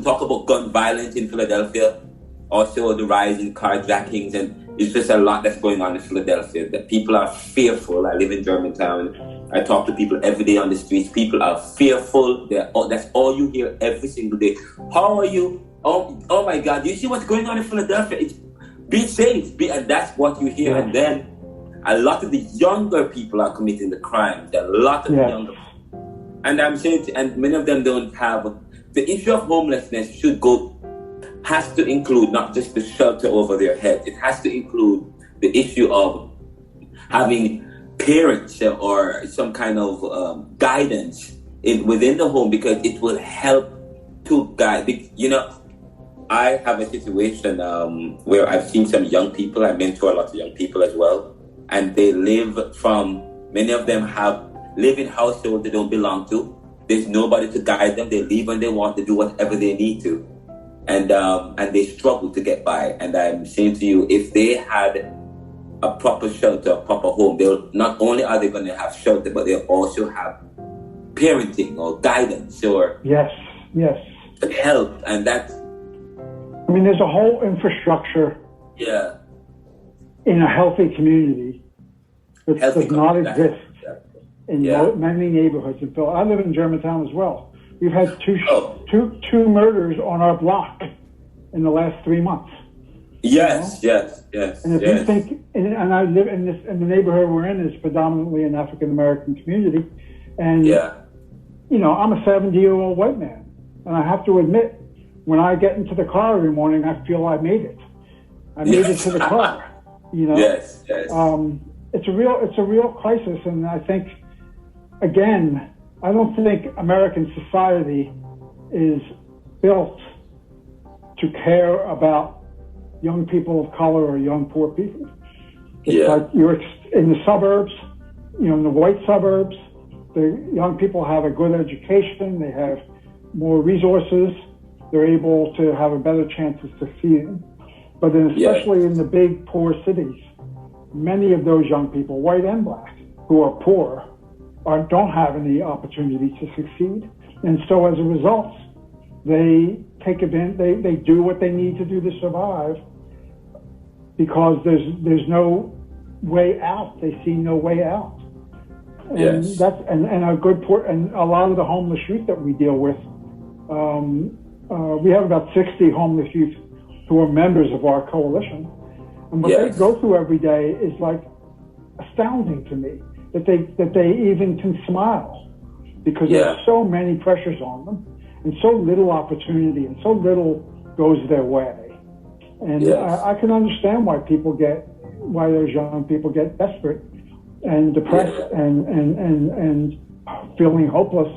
[SPEAKER 4] talk about gun violence in Philadelphia, also the rise in carjackings, and it's just a lot that's going on in Philadelphia. The people are fearful. I live in Germantown. I talk to people every day on the streets. People are fearful. That's all you hear every single day. How are you? Oh my God! Do you see what's going on in Philadelphia? Be safe. And that's what you hear. And then a lot of the younger people are committing the crimes. A lot of the younger. And I'm saying, and many of them don't have. The issue of homelessness has to include not just the shelter over their heads. It has to include the issue of having parents or some kind of guidance within the home, because it will help to guide. I have a situation where I've seen some young people. I mentor a lot of young people as well, and they many of them live in households they don't belong to. There's nobody to guide them. They leave when they want to do whatever they need to. And they struggle to get by. And I'm saying to you, if they had a proper shelter, a proper home, not only are they going to have shelter, but they'll also have parenting or guidance or help. And that's...
[SPEAKER 5] I mean, there's a whole infrastructure in a healthy community that does not exist in many neighborhoods in Philadelphia. I live in Germantown as well. We've had two murders on our block in the last 3 months.
[SPEAKER 4] Yes.
[SPEAKER 5] And if you think, and I live in the neighborhood we're in is predominantly an African American community, and I'm a 70-year-old white man, and I have to admit, when I get into the car every morning, I feel I made it. I made it to the car.
[SPEAKER 4] Yes.
[SPEAKER 5] It's a real crisis, and I think, again, I don't think American society is built to care about young people of color or young poor people. It's like you're in the suburbs, in the white suburbs, the young people have a good education, they have more resources, they're able to have a better chance of succeeding. But especially in the big poor cities, many of those young people, white and black, who are poor, don't have any opportunity to succeed. And so as a result, they take advantage, they do what they need to do to survive, because there's no way out. They see no way out. And that's a good point. And a lot of the homeless youth that we deal with, we have about 60 homeless youth who are members of our coalition. And what they go through every day is like astounding to me, that they even can smile, because there's so many pressures on them and so little opportunity and so little goes their way. And I can understand why those young people get desperate and depressed and feeling hopeless,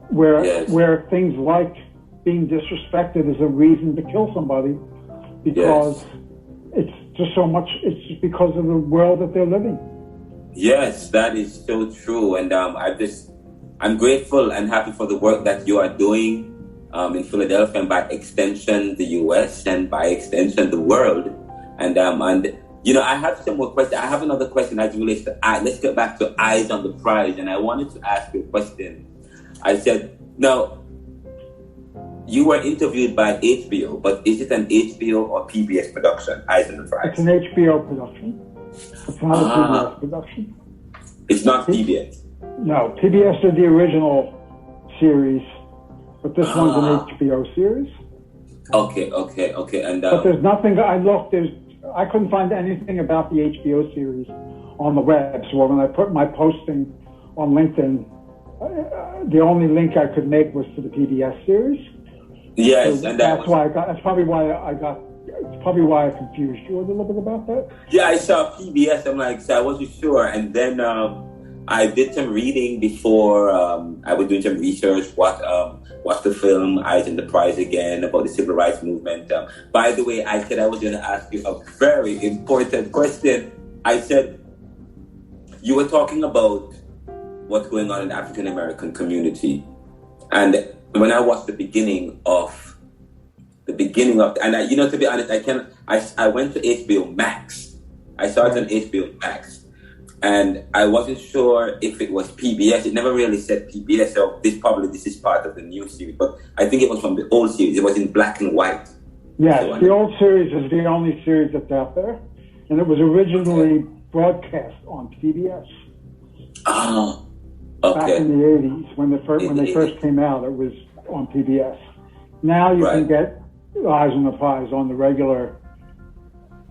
[SPEAKER 5] where things like being disrespected is a reason to kill somebody, because it's just so much, it's just because of the world that they're living.
[SPEAKER 4] Yes, that is so true. And I'm grateful and happy for the work that you are doing in Philadelphia, and by extension the US, and by extension the world. And I have some more questions. I have another question as it relates to let's get back to eyes on the prize. And I wanted to ask you a question. I said, now, you were interviewed by HBO, but is it an HBO or PBS production, Eyes on the Prize?
[SPEAKER 5] It's an HBO production. It's not a PBS production.
[SPEAKER 4] It's not PBS?
[SPEAKER 5] No, PBS did the original series, but this one's an HBO series.
[SPEAKER 4] Okay. And
[SPEAKER 5] but there's nothing, I couldn't find anything about the HBO series on the web. So when I put my posting on LinkedIn, the only link I could make was to the PBS series.
[SPEAKER 4] Yes,
[SPEAKER 5] So
[SPEAKER 4] and
[SPEAKER 5] that's probably why I confused you a little bit about that.
[SPEAKER 4] Yeah, I saw PBS. I'm like, so I wasn't sure, and then I did some reading before. I was doing some research. Watched the film Eyes on the Prize again about the civil rights movement. By the way, I said I was going to ask you a very important question. I said you were talking about what's going on in the African American community, and when I watched the beginning of, and to be honest, I went to HBO Max. I saw it on HBO Max, and I wasn't sure if it was PBS. It never really said PBS, so this is part of the new series. But I think it was from the old series. It was in black and white.
[SPEAKER 5] Yes, so the old series is the only series that's out there, and it was originally broadcast on PBS.
[SPEAKER 4] Oh, okay.
[SPEAKER 5] Back in the 80s, when they first came out, it was on PBS. Now you can get Eyes on the Prize on the regular,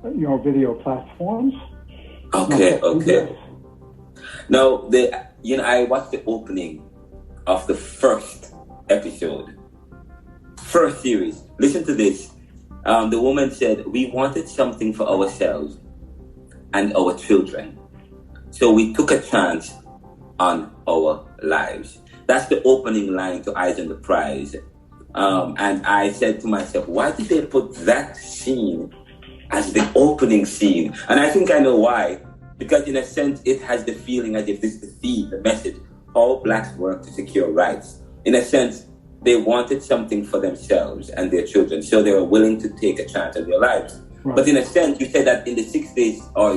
[SPEAKER 5] video platforms.
[SPEAKER 4] Okay. Now, I watched the opening of the first episode, first series. Listen to this. The woman said, "We wanted something for ourselves and our children, so we took a chance on our lives." That's the opening line to Eyes on the Prize. And I said to myself, why did they put that scene as the opening scene? And I think I know why. Because in a sense, it has the feeling as if this is the theme, the message, how blacks work to secure rights. In a sense, they wanted something for themselves and their children, so they were willing to take a chance on their lives. Right. But in a sense, you said that in the 60s or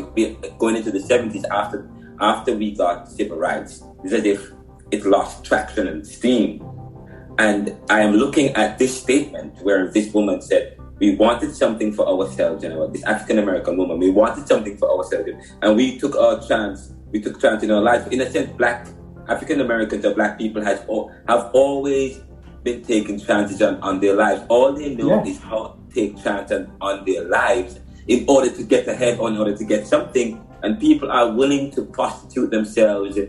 [SPEAKER 4] going into the 70s, after we got civil rights, it's as if it lost traction and steam. And I am looking at this statement where this woman said, we wanted something for ourselves, this African American woman, we wanted something for ourselves, and we took our chance. We took chance in our lives. In a sense, black African Americans or black people have always been taking chances on their lives. All they know is how to take chances on their lives in order to get ahead, or in order to get something. And people are willing to prostitute themselves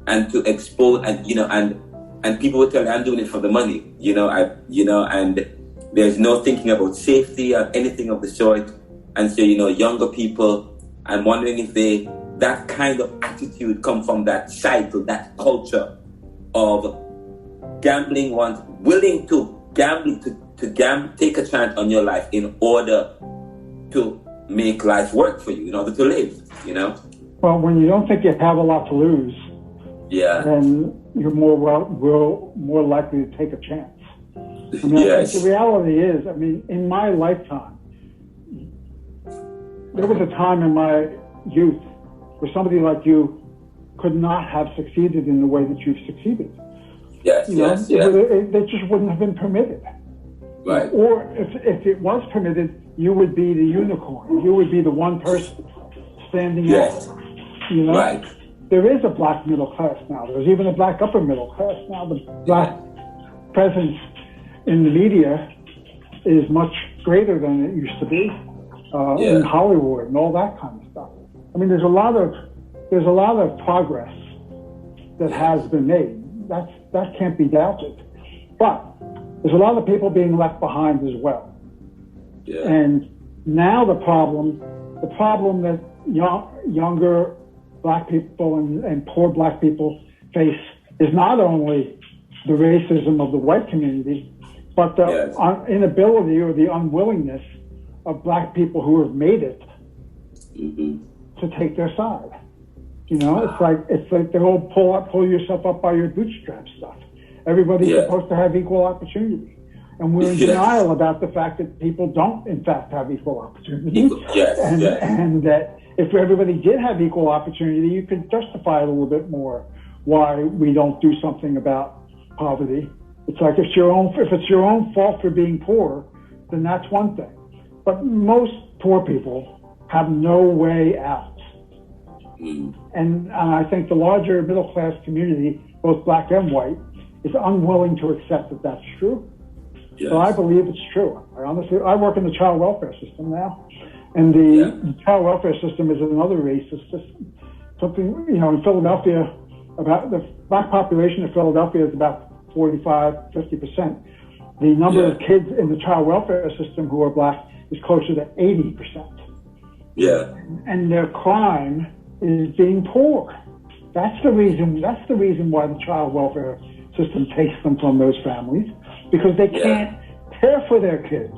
[SPEAKER 4] and to expose, and people will tell you, I'm doing it for the money, and there's no thinking about safety or anything of the sort. And so, younger people, I'm wondering if that kind of attitude come from that cycle, that culture of gambling, willing to gamble, to take a chance on your life in order to make life work for you, in order to live,
[SPEAKER 5] Well, when you don't think you have a lot to lose, then you're more likely to take a chance. I mean, the reality is, in my lifetime, there was a time in my youth where somebody like you could not have succeeded in the way that you've succeeded. They just wouldn't have been permitted.
[SPEAKER 4] Right.
[SPEAKER 5] Or if it was permitted, you would be the unicorn. You would be the one person standing out.
[SPEAKER 4] Right.
[SPEAKER 5] There is a black middle class now. There's even a black upper middle class now. The black presence in the media is much greater than it used to be in Hollywood and all that kind of stuff. There's a lot of progress that has been made. That can't be doubted. But there's a lot of people being left behind as well. Yeah. And now the problem that younger black people and poor black people face is not only the racism of the white community, but the inability or the unwillingness of black people who have made it to take their side. It's like the whole pull yourself up by your bootstrap stuff. Everybody's supposed to have equal opportunity. And we're in denial about the fact that people don't, in fact, have equal opportunity. And that if everybody did have equal opportunity, you could justify a little bit more why we don't do something about poverty. It's like if it's your own fault for being poor, then that's one thing. But most poor people have no way out. And I think the larger middle class community, both black and white, is unwilling to accept that that's true. Yes. So I believe it's true. I work in the child welfare system now, and the child welfare system is another racist system. Something, in Philadelphia, about the black population of Philadelphia is about 45-50%. The number of kids in the child welfare system who are black is closer to 80%.
[SPEAKER 4] Yeah.
[SPEAKER 5] And their crime is being poor. That's the reason why the child welfare system takes them from those families, because they can't care for their kids.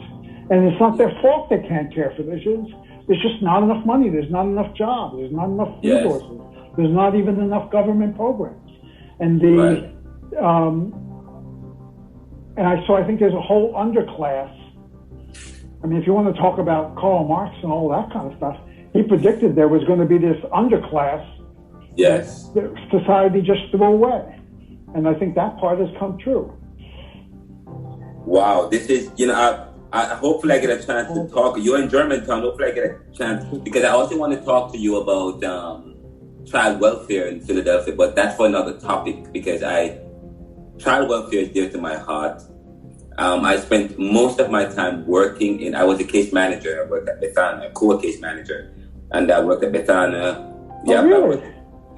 [SPEAKER 5] And it's not their fault they can't care for their kids. There's just not enough money. There's not enough jobs. There's not enough resources. There's not even enough government programs. And so I think there's a whole underclass. I mean, if you want to talk about Karl Marx and all that kind of stuff, he predicted there was going to be this underclass that society just threw away. And I think that part has come true.
[SPEAKER 4] Wow, this is, I hopefully I get a chance to talk. You're in Germantown. Hopefully I get a chance, because I also want to talk to you about child welfare in Philadelphia, but that's for another topic, because child welfare is dear to my heart. I spent most of my time working I was a case manager. I worked at Bethana, a core case manager, and I worked at Bethana.
[SPEAKER 5] Yeah, really?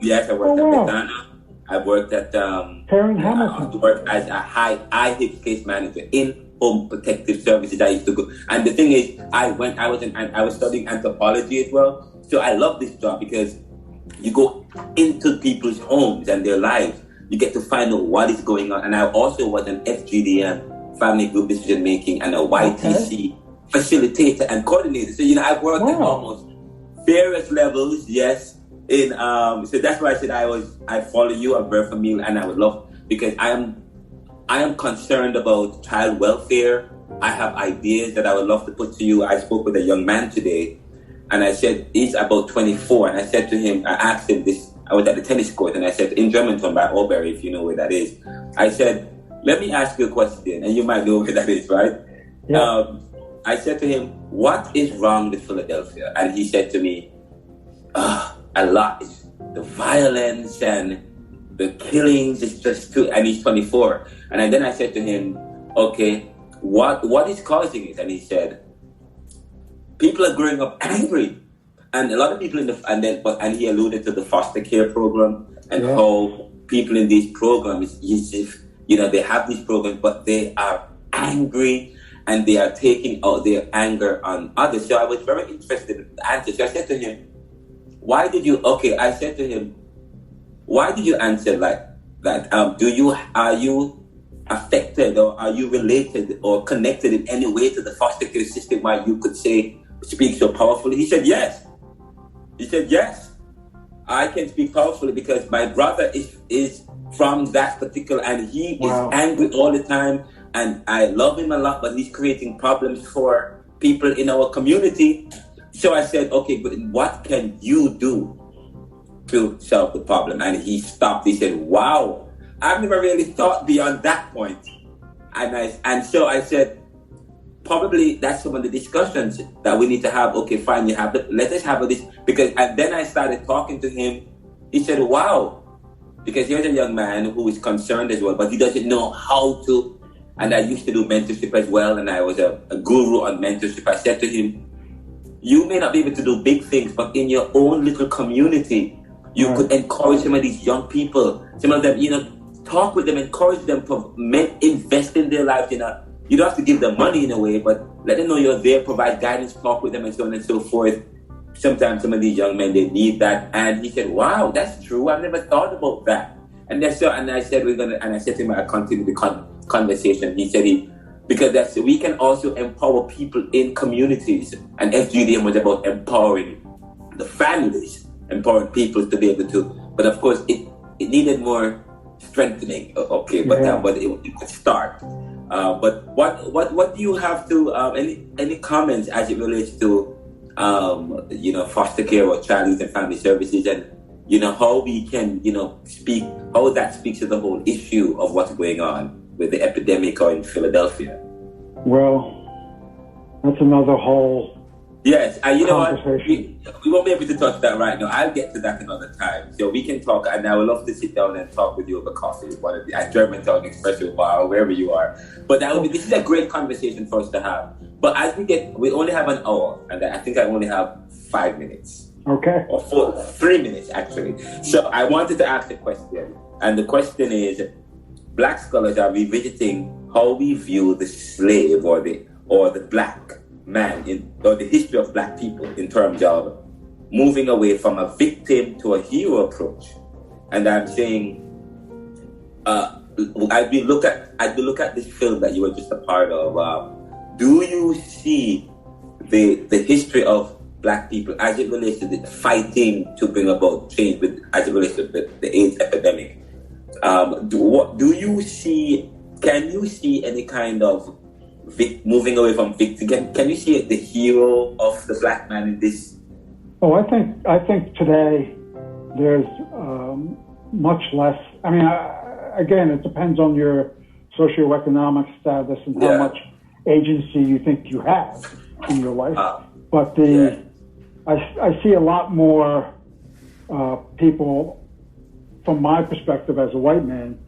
[SPEAKER 4] I worked at Bethana. I worked at
[SPEAKER 5] Karen Hamilton.
[SPEAKER 4] I worked as a IHIPS case manager in home protective services. I used to go, and the thing is, I was studying anthropology as well. So I love this job because you go into people's homes and their lives. You get to find out what is going on. And I also was an FGDM, family group decision making, and a YTC facilitator and coordinator. So I've worked at almost various levels. Yes. So that's why I said I follow you. I'm very familiar, and I would love, because I am concerned about child welfare. I have ideas that I would love to put to you. I spoke with a young man today, and I said he's about 24, and I said to him, I asked him this. I was at the tennis court, and I said, in Germantown by Albury, if you know where that is. I said, let me ask you a question, and you might know where that is, right? Yeah. I said to him, what is wrong with Philadelphia? And he said to me, a lot. The violence and the killings is just too, and he's 24. And then I said to him, okay, what is causing it? And he said, people are growing up angry. And a lot of people and he alluded to the foster care program and how people in these programs, they have these programs, but they are angry and they are taking out their anger on others. So I was very interested in the answer. So I said to him, why did you answer like that? Are you affected, or are you related or connected in any way to the foster care system why you could speak so powerfully? He said, yes. I can speak powerfully because my brother is from that particular, and he is angry all the time, and I love him a lot, but he's creating problems for people in our community. So I said, okay, but what can you do to solve the problem? And he stopped. He said, wow, I've never really thought beyond that point. And so I said, probably that's some of the discussions that we need to have. Okay, fine, let us have this. And then I started talking to him. He said, wow, because here's a young man who is concerned as well, but he doesn't know how to. And I used to do mentorship as well, and I was a guru on mentorship. I said to him, you may not be able to do big things, but in your own little community, you could encourage some of these young people. Some of them, talk with them, encourage them to invest in their lives. You don't have to give them money in a way, but let them know you're there, provide guidance, talk with them, and so on and so forth. Sometimes some of these young men, they need that. And he said, wow, that's true. I've never thought about that. And I said to him, I continued the conversation. He said, because we can also empower people in communities. And FGDM was about empowering the families, empowering people to be able to. But of course, it needed more strengthening. Okay, but it could start. But what do you have to any comments as it relates to foster care or child youth and family services, and how we can speak, how that speaks to the whole issue of what's going on with the epidemic or in Philadelphia?
[SPEAKER 5] Well, that's another whole
[SPEAKER 4] Yes, and you know what?
[SPEAKER 5] conversation.
[SPEAKER 4] We won't be able to touch that right now. I'll get to that another time. So we can talk, and I would love to sit down and talk with you over coffee at Germantown Espresso Bar or wherever you are. But this is a great conversation for us to have. But as we only have an hour, and I think I only have 5 minutes.
[SPEAKER 5] Okay.
[SPEAKER 4] Or 3 minutes, actually. So I wanted to ask a question. And the question is, Black scholars are revisiting how we view the slave or the black man or the history of black people in terms of moving away from a victim to a hero approach. And I'm saying, I'd be look at this film that you were just a part of. Do you see the history of black people as it relates to the fighting to bring about change as it relates to the AIDS epidemic? Do you see? Can you see any kind of moving away from victim? Can you see the hero of the black man in this?
[SPEAKER 5] Oh, I think today there's much less. I mean, again, it depends on your socioeconomic status and how much agency you think you have in your life. But I see a lot more people, from my perspective as a white man,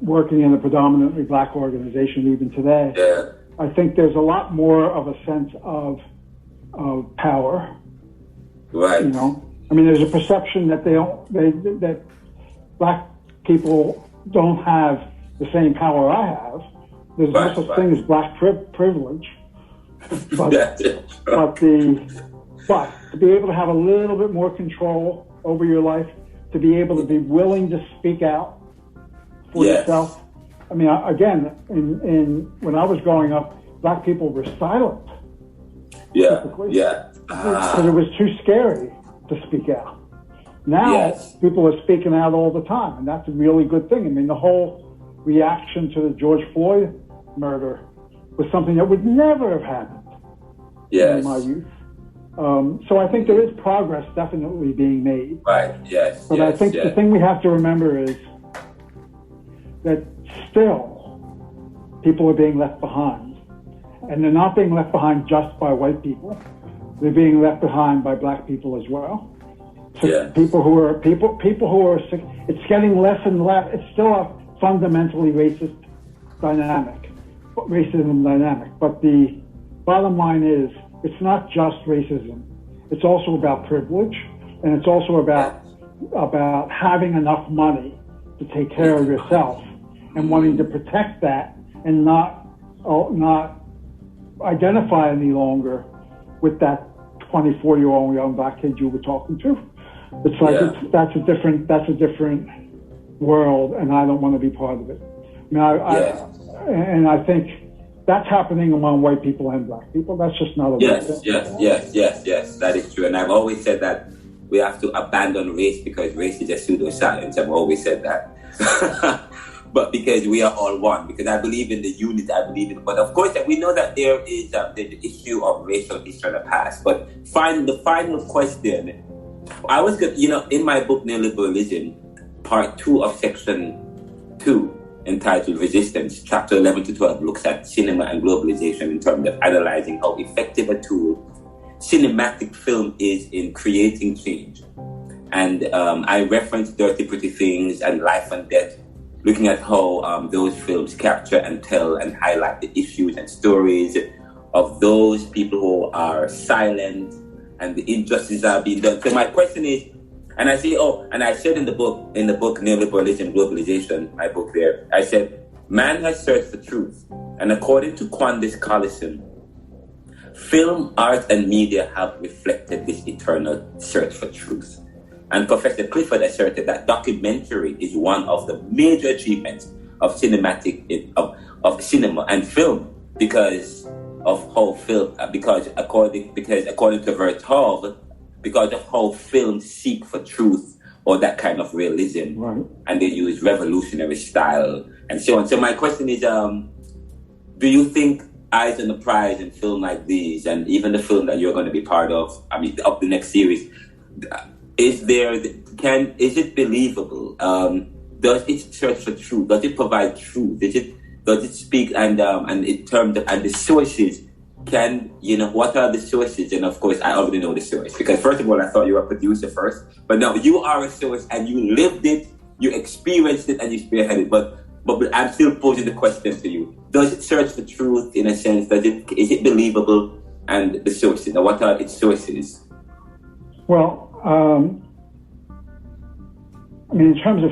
[SPEAKER 5] working in a predominantly black organization even today.
[SPEAKER 4] Yeah.
[SPEAKER 5] I think there's a lot more of a sense of power.
[SPEAKER 4] Right.
[SPEAKER 5] I mean, there's a perception that that black people don't have the same power I have. There's no such thing as black privilege. But to be able to have a little bit more control over your life, to be able to be willing to speak out for yourself. I mean, again, when I was growing up, black people were silent. Because it was too scary to speak out. Now people are speaking out all the time, and that's a really good thing. I mean, the whole reaction to the George Floyd murder was something that would never have happened in my youth. So I think there is progress definitely being made.
[SPEAKER 4] Right, yes.
[SPEAKER 5] But I think the thing we have to remember is that still people are being left behind. And they're not being left behind just by white people. They're being left behind by black people as well. So people who are sick, it's getting less and less. It's still a fundamentally racism dynamic. But the bottom line is, it's not just racism. It's also about privilege, and it's also about having enough money to take care of yourself and wanting to protect that and not identify any longer with that 24-year-old young black kid you were talking to. It's like that's a different world, and I don't want to be part of it. I think that's happening among white people and black people. That's just not a
[SPEAKER 4] Yes. That is true. And I've always said that we have to abandon race because race is a pseudoscience. I've always said that. But because we are all one, because I believe in the unity, but of course we know that there is the issue of racial history in the past. But the final question, I was going in my book, Neoliberalism, part 2 of section 2, entitled Resistance, chapter 11 to 12 looks at cinema and globalization in terms of analyzing how effective a tool cinematic film is in creating change. And I referenced Dirty Pretty Things and Life and Death, looking at how those films capture and tell and highlight the issues and stories of those people who are silent and the injustices that are being done. So my question is, and I said in the book Neoliberalism, Globalization, my book there, I said, man has searched for truth. And according to Quandis Collison, film, art, and media have reflected this eternal search for truth. And Professor Clifford asserted that documentary is one of the major achievements of cinema and film because of how film, because according to Vertov, because of how films seek for truth or that kind of realism,
[SPEAKER 5] right.
[SPEAKER 4] And they use revolutionary style and so on. So my question is, do you think Eyes on the Prize and film like these, and even the film that you're going to be part of, of the next series, is it believable? Does it search for truth? Does it provide truth? Does it speak and in terms of and the sources? What are the sources? And of course, I already know the source because first of all, I thought you were a producer first, but now you are a source and you lived it, you experienced it, and you spearheaded. But I'm still posing the question to you: does it search for truth in a sense? Is it believable? And the sources. Now, what are its sources?
[SPEAKER 5] Well, in terms of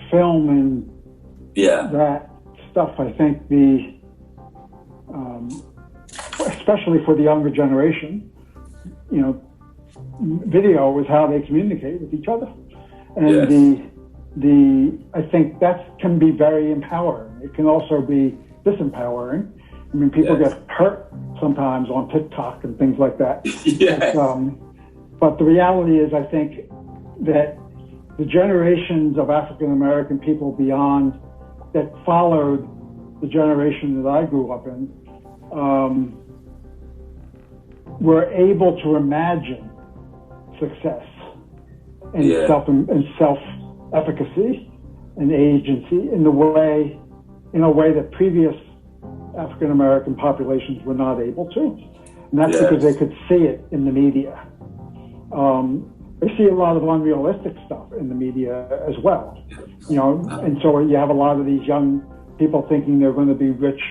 [SPEAKER 5] film and that stuff. I think especially for the younger generation, video is how they communicate with each other. And I think that can be very empowering. It can also be disempowering. I mean, people get hurt sometimes on TikTok and things like that. But the reality is, I think that the generations of African American people beyond that followed the generation that I grew up in were able to imagine success and self-efficacy and agency in a way that previous African American populations were not able to, and that's because they could see it in the media. They see a lot of unrealistic stuff in the media as well, and so you have a lot of these young people thinking they're going to be rich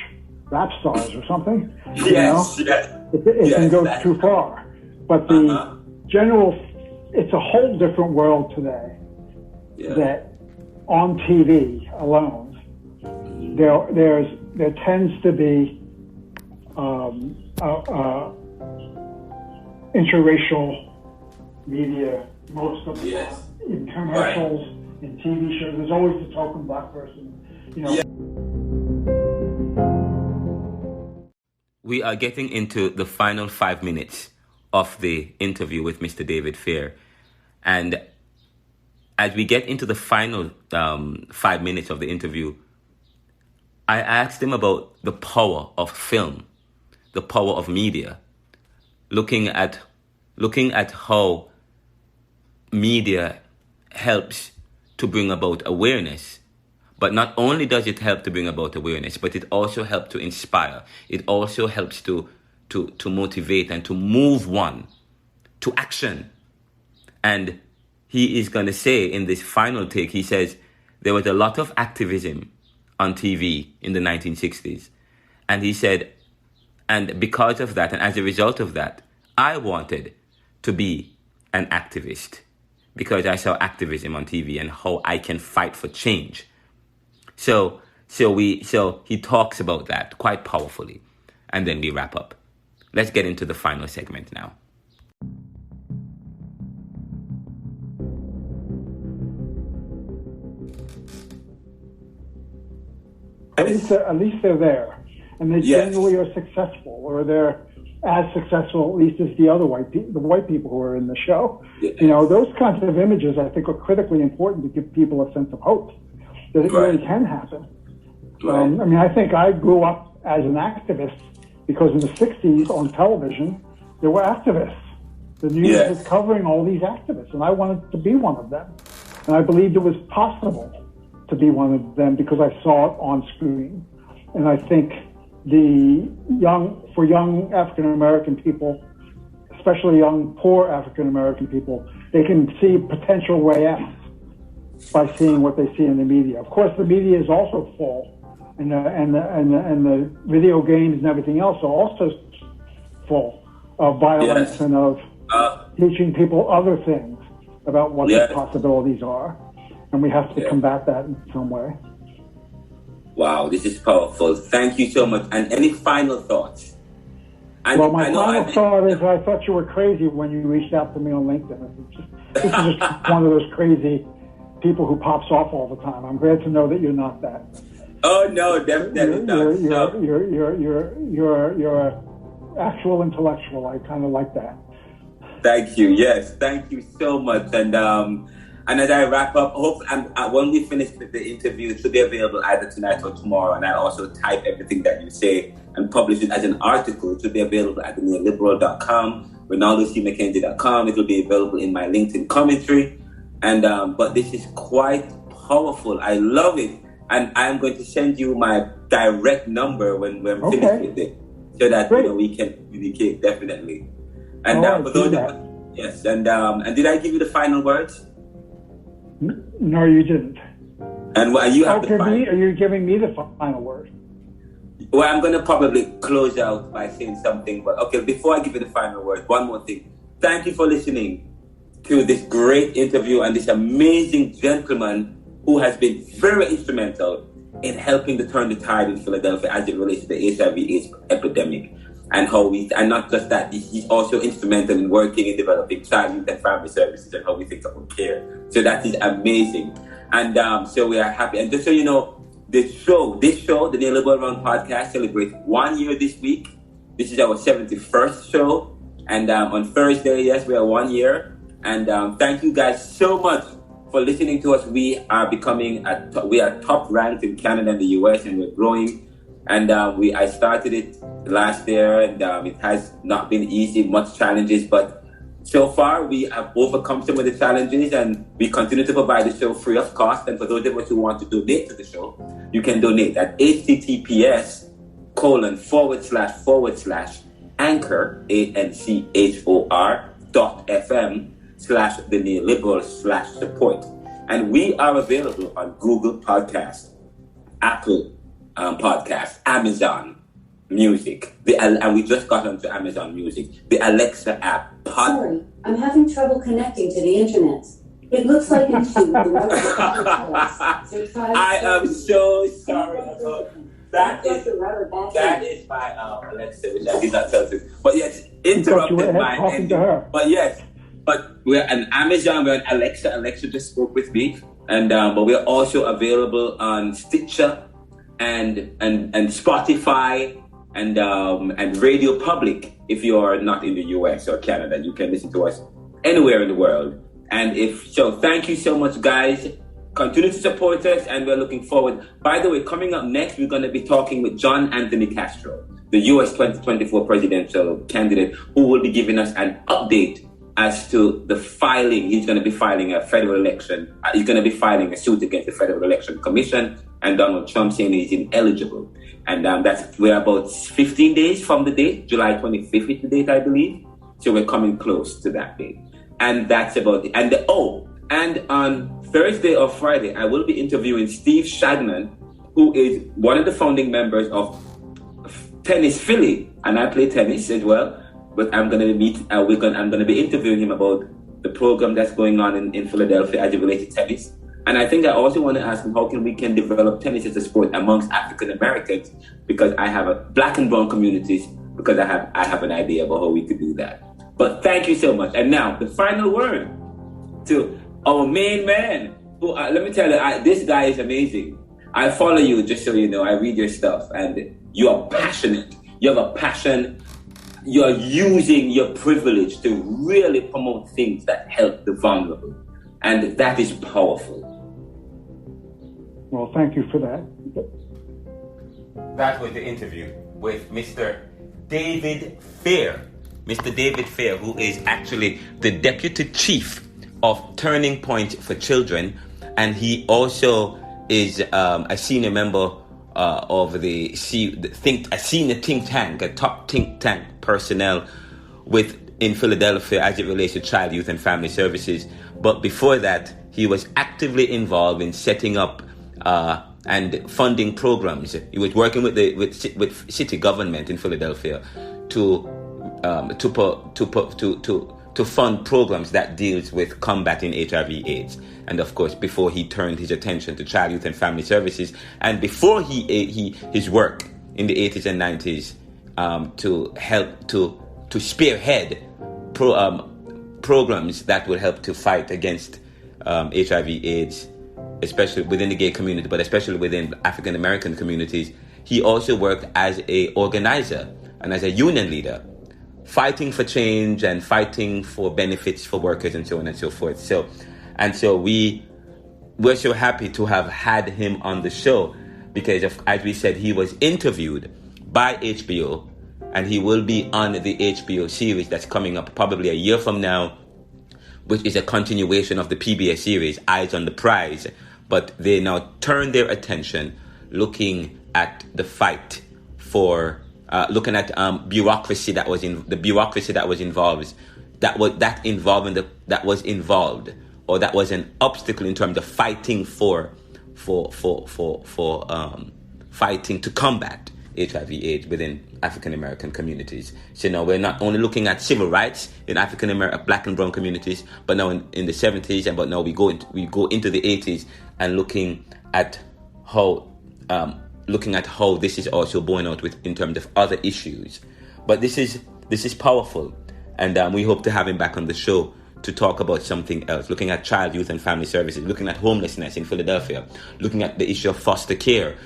[SPEAKER 5] rap stars or something. It can go too far. But the it's a whole different world today. That on TV alone, there tends to be interracial media, most of them, in commercials, in TV shows. There's always the token black person,
[SPEAKER 3] We are getting into the final 5 minutes of the interview with Mr. David Fair. And as we get into the final 5 minutes of the interview, I asked him about the power of film, the power of media, looking at how media helps to bring about awareness. But not only does it help to bring about awareness, but it also helps to inspire. It also helps to motivate and to move one to action. And he is going to say in this final take, he says, there was a lot of activism on TV in the 1960s. And he said, and because of that, and as a result of that, I wanted to be an activist because I saw activism on TV and how I can fight for change. So he talks about that quite powerfully, and then we wrap up. Let's get into the final segment now.
[SPEAKER 5] At least they're there, and they generally are successful, or they're as successful, at least as the white people who are in the show. Those kinds of images, I think, are critically important to give people a sense of hope that it really can happen. I think I grew up as an activist because in the 60s on television, there were activists. The news was covering all these activists, and I wanted to be one of them. And I believed it was possible to be one of them because I saw it on screen. And I think for young African-American people, especially young, poor African-American people, they can see potential way out by seeing what they see in the media. Of course, the media is also full, and the video games and everything else are also full of violence and of teaching people other things about what the possibilities are, and we have to combat that in some way.
[SPEAKER 4] Wow, this is powerful. Thank you so much. And any final thoughts?
[SPEAKER 5] My final thought is I thought you were crazy when you reached out to me on LinkedIn. This is just one of those crazy people who pops off all the time. I'm glad to know that you're not that.
[SPEAKER 4] Oh no, definitely not.
[SPEAKER 5] You're an actual intellectual. I kind of like that.
[SPEAKER 4] Thank you. Yes, thank you so much. And as I wrap up, when we finish the interview, it should be available either tonight or tomorrow. And I also type everything that you say and publish it as an article. It should be available at neoliberal.com, RonaldoCMcKenzie.com. It will be available in my LinkedIn commentary. And but this is quite powerful. I love it. And I'm going to send you my direct number when we're finished with it, so that we can communicate definitely. And for those yes, and did I give you the final words?
[SPEAKER 5] No, you didn't.
[SPEAKER 4] And you have the final.
[SPEAKER 5] Are you giving me the final word?
[SPEAKER 4] Well, I'm going to probably close out by saying something. But okay, before I give you the final word, one more thing. Thank you for listening to this great interview and this amazing gentleman who has been very instrumental in helping to turn the tide in Philadelphia as it relates to the HIV/AIDS epidemic. And and not just that, he's also instrumental in working in developing child, youth, and family services and how we think about care. So that is amazing. And so we are happy. And just so you know, this show, the Neoliberal Round podcast, celebrates 1 year this week. This is our 71st show. And on Thursday, yes, we are 1 year. And thank you guys so much for listening to us. We are becoming, we are top ranked in Canada and the US, and we're growing. And I started it last year, and it has not been easy, much challenges, but so far we have overcome some of the challenges, and we continue to provide the show free of cost. And for those of us who want to donate to the show, you can donate at https://anchor, ANCHOR.FM/the neoliberal/support. And we are available on Google Podcasts, Apple Podcast, Amazon Music, and we just got onto Amazon Music, the Alexa app.
[SPEAKER 6] Sorry, I'm having trouble connecting to the internet. It looks like it's you.
[SPEAKER 4] I am so sorry about that. Is my Alexa, which I did not tell you. But yes, interrupted my ending. But yes, but we're on Amazon, we're on Alexa. Alexa just spoke with me, and but we're also available on Stitcher and Spotify and Radio Public. If you are not in the US or Canada, you can listen to us anywhere in the world. And thank you so much, guys. Continue to support us, and we're looking forward. By the way, coming up next, we're going to be talking with John Anthony Castro, the US 2024 presidential candidate, who will be giving us an update as to the filing. He's going to be filing a federal election. He's going to be filing a suit against the Federal Election Commission, and Donald Trump saying he's ineligible. And we're about 15 days from the date. July 25th is the date, I believe. So we're coming close to that date. And that's about it. And on Thursday or Friday, I will be interviewing Steve Shadman, who is one of the founding members of Tennis Philly, and I play tennis as well. But I'm going to be interviewing him about the program that's going on in Philadelphia as it relates to tennis. And I think I also want to ask him how we can develop tennis as a sport amongst African Americans, because I have a black and brown communities, because I have an idea about how we could do that. But thank you so much. And now the final word to our main man, who let me tell you, this guy is amazing. I follow you, just so you know. I read your stuff, and you are passionate. You have a passion. You're using your privilege to really promote things that help the vulnerable. And that is powerful.
[SPEAKER 5] Well, thank you for that.
[SPEAKER 3] That was the interview with Mr. David Fair. Mr. David Fair, who is actually the Deputy Chief of Turning Point for Children. And he also is a senior member of a senior think tank, a top think tank personnel in Philadelphia as it relates to child, youth, and family services. But before that, he was actively involved in setting up and funding programs. He was working with city government in Philadelphia to fund programs that deals with combating HIV/AIDS. And of course, before he turned his attention to child, youth, and family services, and before his work in the 80s and 90s to help to spearhead programs that will help to fight against HIV/AIDS, especially within the gay community, but especially within African American communities. He also worked as a organizer and as a union leader, fighting for change and fighting for benefits for workers and so on and so forth. So we're so happy to have had him on the show, because as we said, he was interviewed by HBO, and he will be on the HBO series that's coming up probably a year from now, which is a continuation of the PBS series, Eyes on the Prize. But they now turn their attention looking at the fight for looking at bureaucracy that was involved, or that was an obstacle in terms of fighting fighting to combat HIV/AIDS within African American communities. So now we're not only looking at civil rights in African American, black and brown communities, but now in the 70s, but now we go into the 80s and looking at how looking at how this is also borne out with in terms of other issues. But this is powerful, and we hope to have him back on the show to talk about something else, looking at child, youth, and family services, looking at homelessness in Philadelphia, looking at the issue of foster care,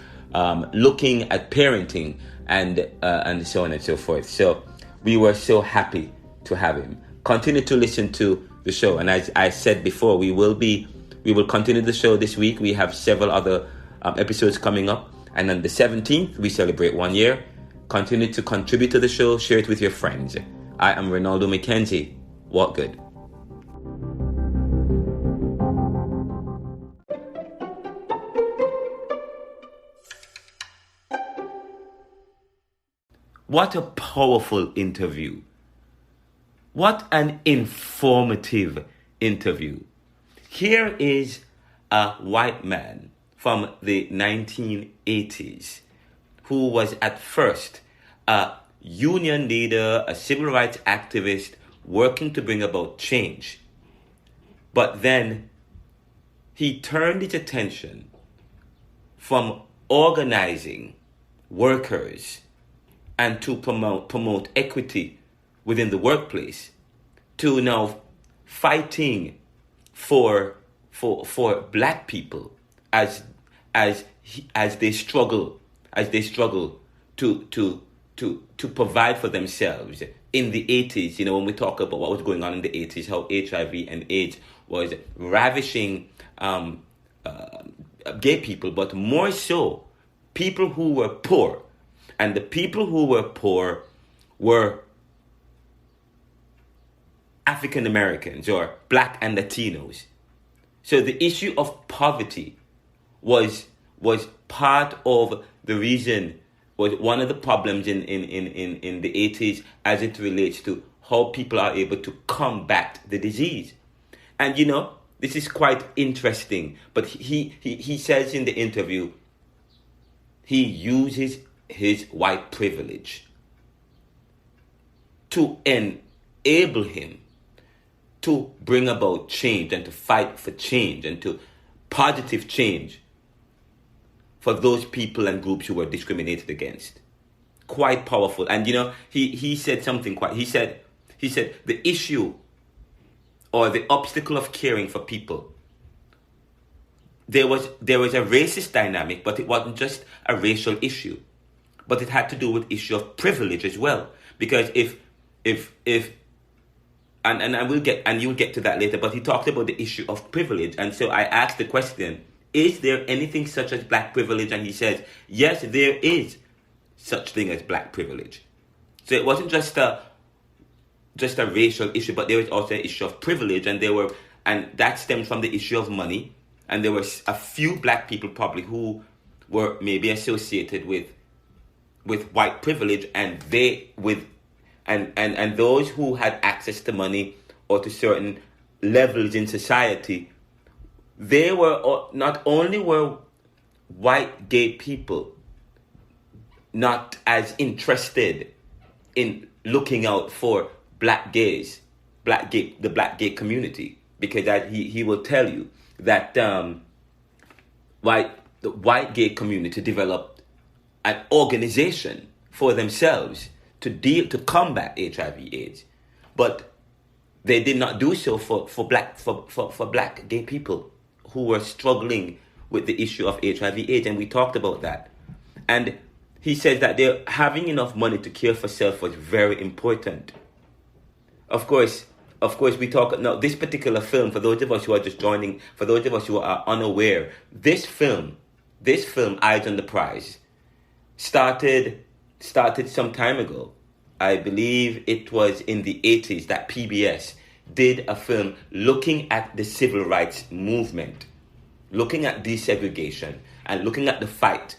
[SPEAKER 3] looking at parenting, and so on and so forth. So we were so happy to have him. Continue to listen to the show, and as I said before, we will continue the show this week. We have several other episodes coming up, and on the 17th we celebrate 1 year. Continue to contribute to the show, share it with your friends. I am Ronaldo McKenzie. Walk good. What a powerful interview. What an informative interview. Here is a white man from the 1980s who was at first a union leader, a civil rights activist working to bring about change. But then he turned his attention from organizing workers and to promote equity within the workplace to now fighting for black people as they struggle to provide for themselves. In the 80s, when we talk about what was going on in the 80s, how HIV and AIDS was ravishing gay people, but more so people who were poor. And the people who were poor were African Americans or Black and Latinos. So the issue of poverty was part of the reason, was one of the problems in the 80s as it relates to how people are able to combat the disease. And this is quite interesting, but he says in the interview, he uses his white privilege to enable him to bring about change and to fight for change and to positive change for those people and groups who were discriminated against. Quite powerful. And he said something he said the issue or the obstacle of caring for people, there was a racist dynamic, but it wasn't just a racial issue. But it had to do with issue of privilege as well. Because and I will get, and you'll get to that later, but he talked about the issue of privilege. And so I asked the question, is there anything such as black privilege? And he says, yes, there is such thing as black privilege. So it wasn't just a racial issue, but there was also an issue of privilege, and that stemmed from the issue of money. And there were a few black people probably who were maybe associated with white privilege, and and those who had access to money or to certain levels in society, they were not only were white gay people not as interested in looking out for black gays, the black gay community, because he will tell you that the white gay community developed an organization for themselves to combat HIV/AIDS, but they did not do so for black gay people who were struggling with the issue of HIV/AIDS, and we talked about that. And he says that they're having enough money to care for self was very important. Of course, we talk now. This particular film, for those of us who are just joining, for those of us who are unaware, this film, Eyes on the Prize, started some time ago. I believe it was in the 80s that PBS did a film looking at the civil rights movement, looking at desegregation and looking at the fight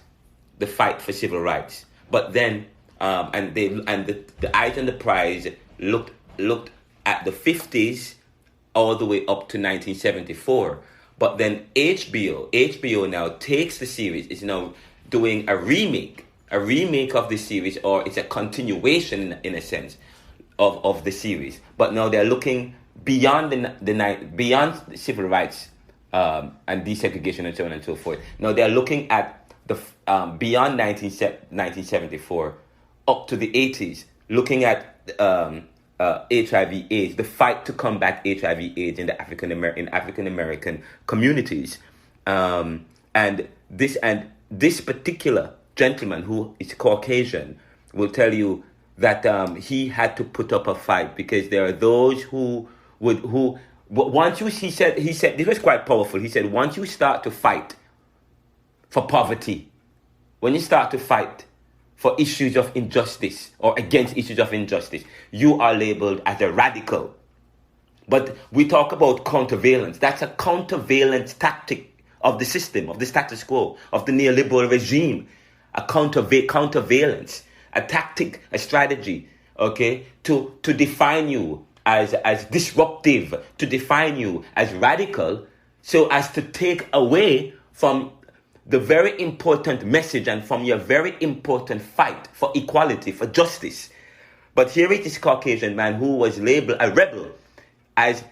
[SPEAKER 3] for civil rights. But then, the Eyes on the Prize looked at the 50s all the way up to 1974. But then HBO now takes the series, is now doing a remake of the series, or it's a continuation in a sense of the series. But now they're looking beyond beyond the civil rights and desegregation and so on and so forth. Now they're looking at beyond 1974 up to the 80s, looking at HIV/AIDS, the fight to combat HIV/AIDS in the African American communities, and this particular gentleman, who is Caucasian, will tell you that he had to put up a fight, because there are those who once you, he said this was quite powerful. He said, once you start to fight for poverty, when you start to fight for issues of injustice or against issues of injustice, you are labeled as a radical. But we talk about countervalence. That's a countervalence tactic of the system, of the status quo, of the neoliberal regime. A countervalence, a tactic, a strategy, okay, to define you as disruptive, to define you as radical, so as to take away from the very important message and from your very important fight for equality, for justice. But here is this Caucasian man who was labeled a rebel as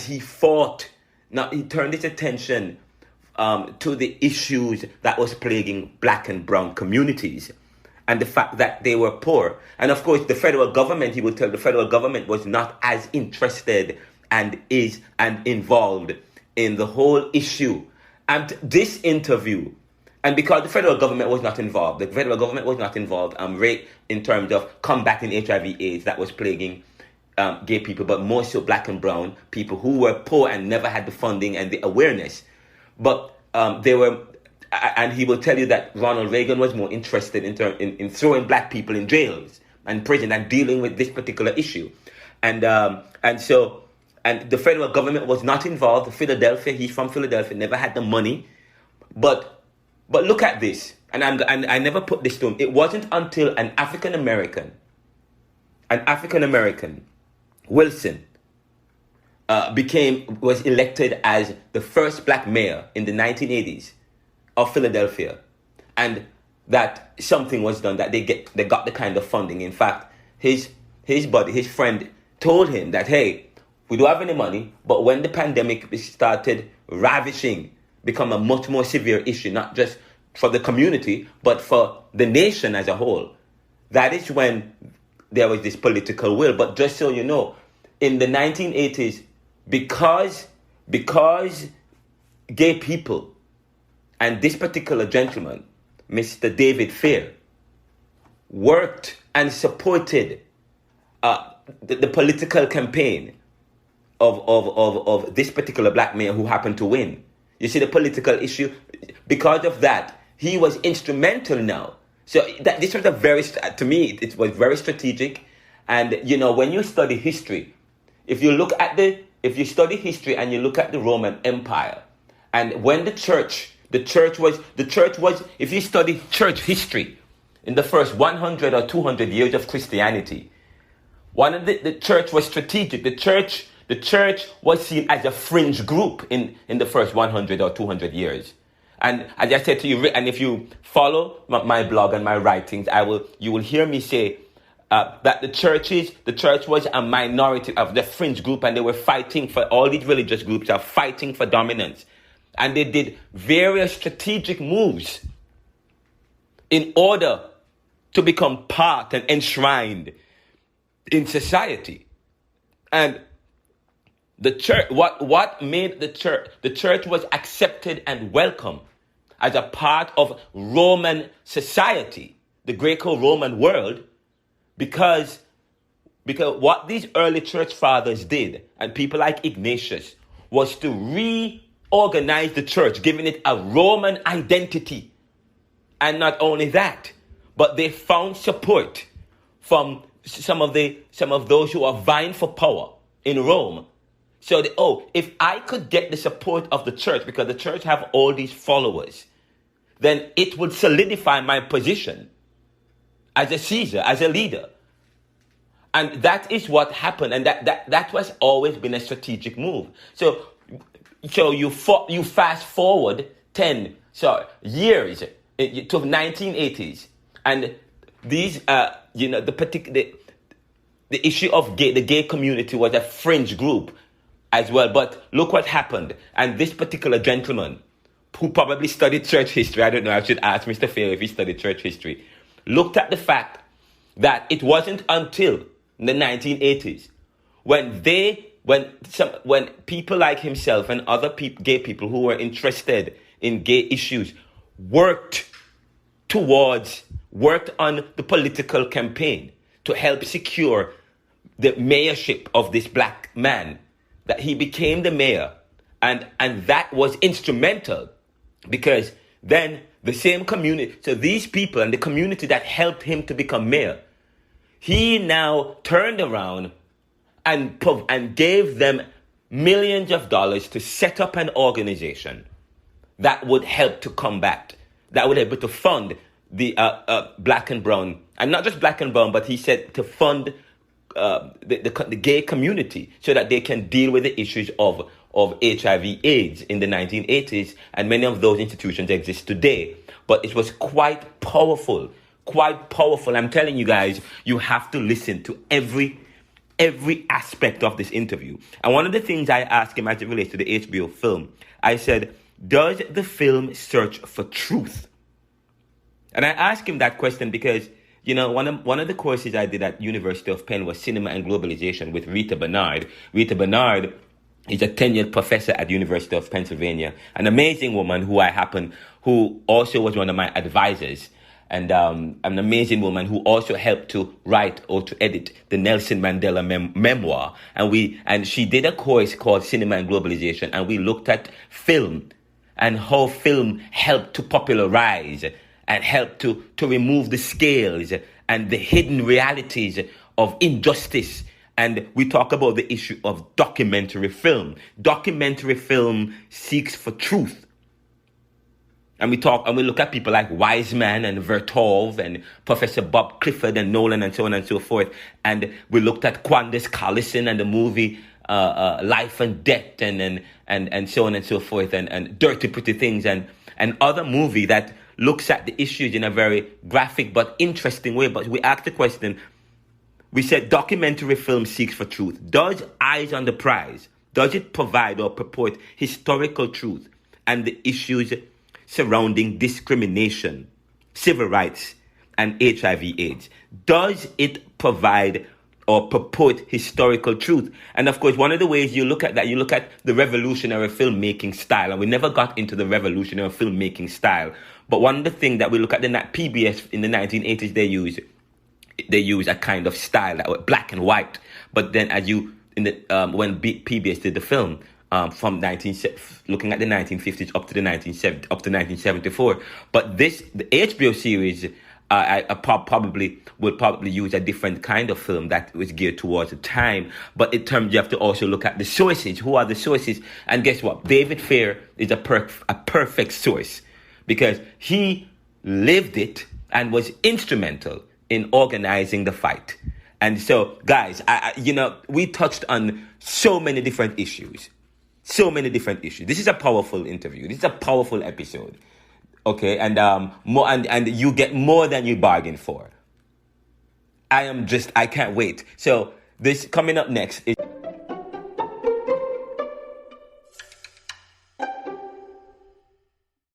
[SPEAKER 3] he fought. Now he turned his attention to the issues that was plaguing black and brown communities, and the fact that they were poor. And of course, the federal government, he would tell, the federal government was not as interested and involved in the whole issue. And this interview, and because the federal government was not involved, right, in terms of combating HIV/AIDS that was plaguing gay people, but more so black and brown people who were poor and never had the funding and the awareness. But they were, and he will tell you that Ronald Reagan was more interested in throwing black people in jails and prison and dealing with this particular issue. And the federal government was not involved. Philadelphia, he's from Philadelphia, never had the money. But look at this, and I never put this to him. It wasn't until an African American, Wilson, was elected as the first black mayor in the 1980s of Philadelphia, and that something was done, that they got the kind of funding. In fact, his friend told him that, hey, we don't have any money, but when the pandemic started ravishing, become a much more severe issue, not just for the community, but for the nation as a whole, that is when there was this political will. But just so you know, in the 1980s, because gay people and this particular gentleman, Mr. David Fair, worked and supported the political campaign of this particular black mayor who happened to win. You see the political issue? Because of that, he was instrumental now. So this was to me, it was very strategic. And, you know, when you study history, if you study history and you look at the Roman Empire, and when the church was, if you study church history in the first 100 or 200 years of Christianity, the church was strategic. The church was seen as a fringe group in the first 100 or 200 years. And as I said to you, and if you follow my blog and my writings, you will hear me say that the church was a minority of the fringe group, and they were fighting for, all these religious groups are fighting for dominance. And they did various strategic moves in order to become part and enshrined in society. And the church, what made the church was accepted and welcome as a part of Roman society, the Greco-Roman world, because what these early church fathers did, and people like Ignatius, was to reorganize the church, giving it a Roman identity. And not only that, but they found support from some of those who are vying for power in Rome. So if I could get the support of the church, because the church have all these followers, then it would solidify my position as a Caesar, as a leader. And that is what happened, and that was always been a strategic move. So you fast forward 10 years to 1980s, and these the issue of the gay community was a fringe group as well. But look what happened, and this particular gentleman, who probably studied church history, I don't know, I should ask Mr. Fair if he studied church history, looked at the fact that it wasn't until the 1980s when people like himself and other gay people who were interested in gay issues worked on the political campaign to help secure the mayorship of this black man, that he became the mayor. And that was instrumental, because then the same community, so these people and the community that helped him to become mayor, he now turned around and gave them millions of dollars to set up an organization that would help to combat, that would be able to fund the black and brown, and not just black and brown, but he said to fund the gay community so that they can deal with the issues of HIV/AIDS in the 1980s, and many of those institutions exist today. But it was quite powerful. I'm telling you guys, you have to listen to every aspect of this interview. And one of the things I asked him as it relates to the HBO film, I said, does the film search for truth? And I asked him that question because, one of the courses I did at University of Penn was Cinema and Globalization with Rita Bernard. Rita Bernard is a tenured professor at University of Pennsylvania, an amazing woman who also was one of my advisors, and an amazing woman who also helped to write or to edit the Nelson Mandela memoir. And she did a course called Cinema and Globalization, and we looked at film and how film helped to popularize and help to remove the scales and the hidden realities of injustice. And we talk about the issue of documentary film. Documentary film seeks for truth. And we look at people like Wiseman and Vertov and Professor Bob Clifford and Nolan and so on and so forth. And we looked at Quandis Collison and the movie Life and Death and so on and so forth, and Dirty Pretty Things and other movie that looks at the issues in a very graphic but interesting way. But we asked the question, we said documentary film seeks for truth. Does Eyes on the Prize, does it provide or purport historical truth and the issues surrounding discrimination, civil rights, and HIV/AIDS? Does it provide or purport historical truth? And of course, one of the ways you look at that, you look at the revolutionary filmmaking style. And we never got into the revolutionary filmmaking style. But one of the things that we look at, the PBS in the 1980s, they use a kind of style that was black and white. But then when PBS did the film, from looking at the 1950s up to 1974. But the HBO series, I probably use a different kind of film that was geared towards the time. But in terms, you have to also look at the sources. Who are the sources? And guess what? David Fair is a perfect source, because he lived it and was instrumental in organizing the fight. And so, guys, we touched on so many different issues. This is a powerful interview. This is a powerful episode. Okay, and you get more than you bargained for. I can't wait. So this coming up next is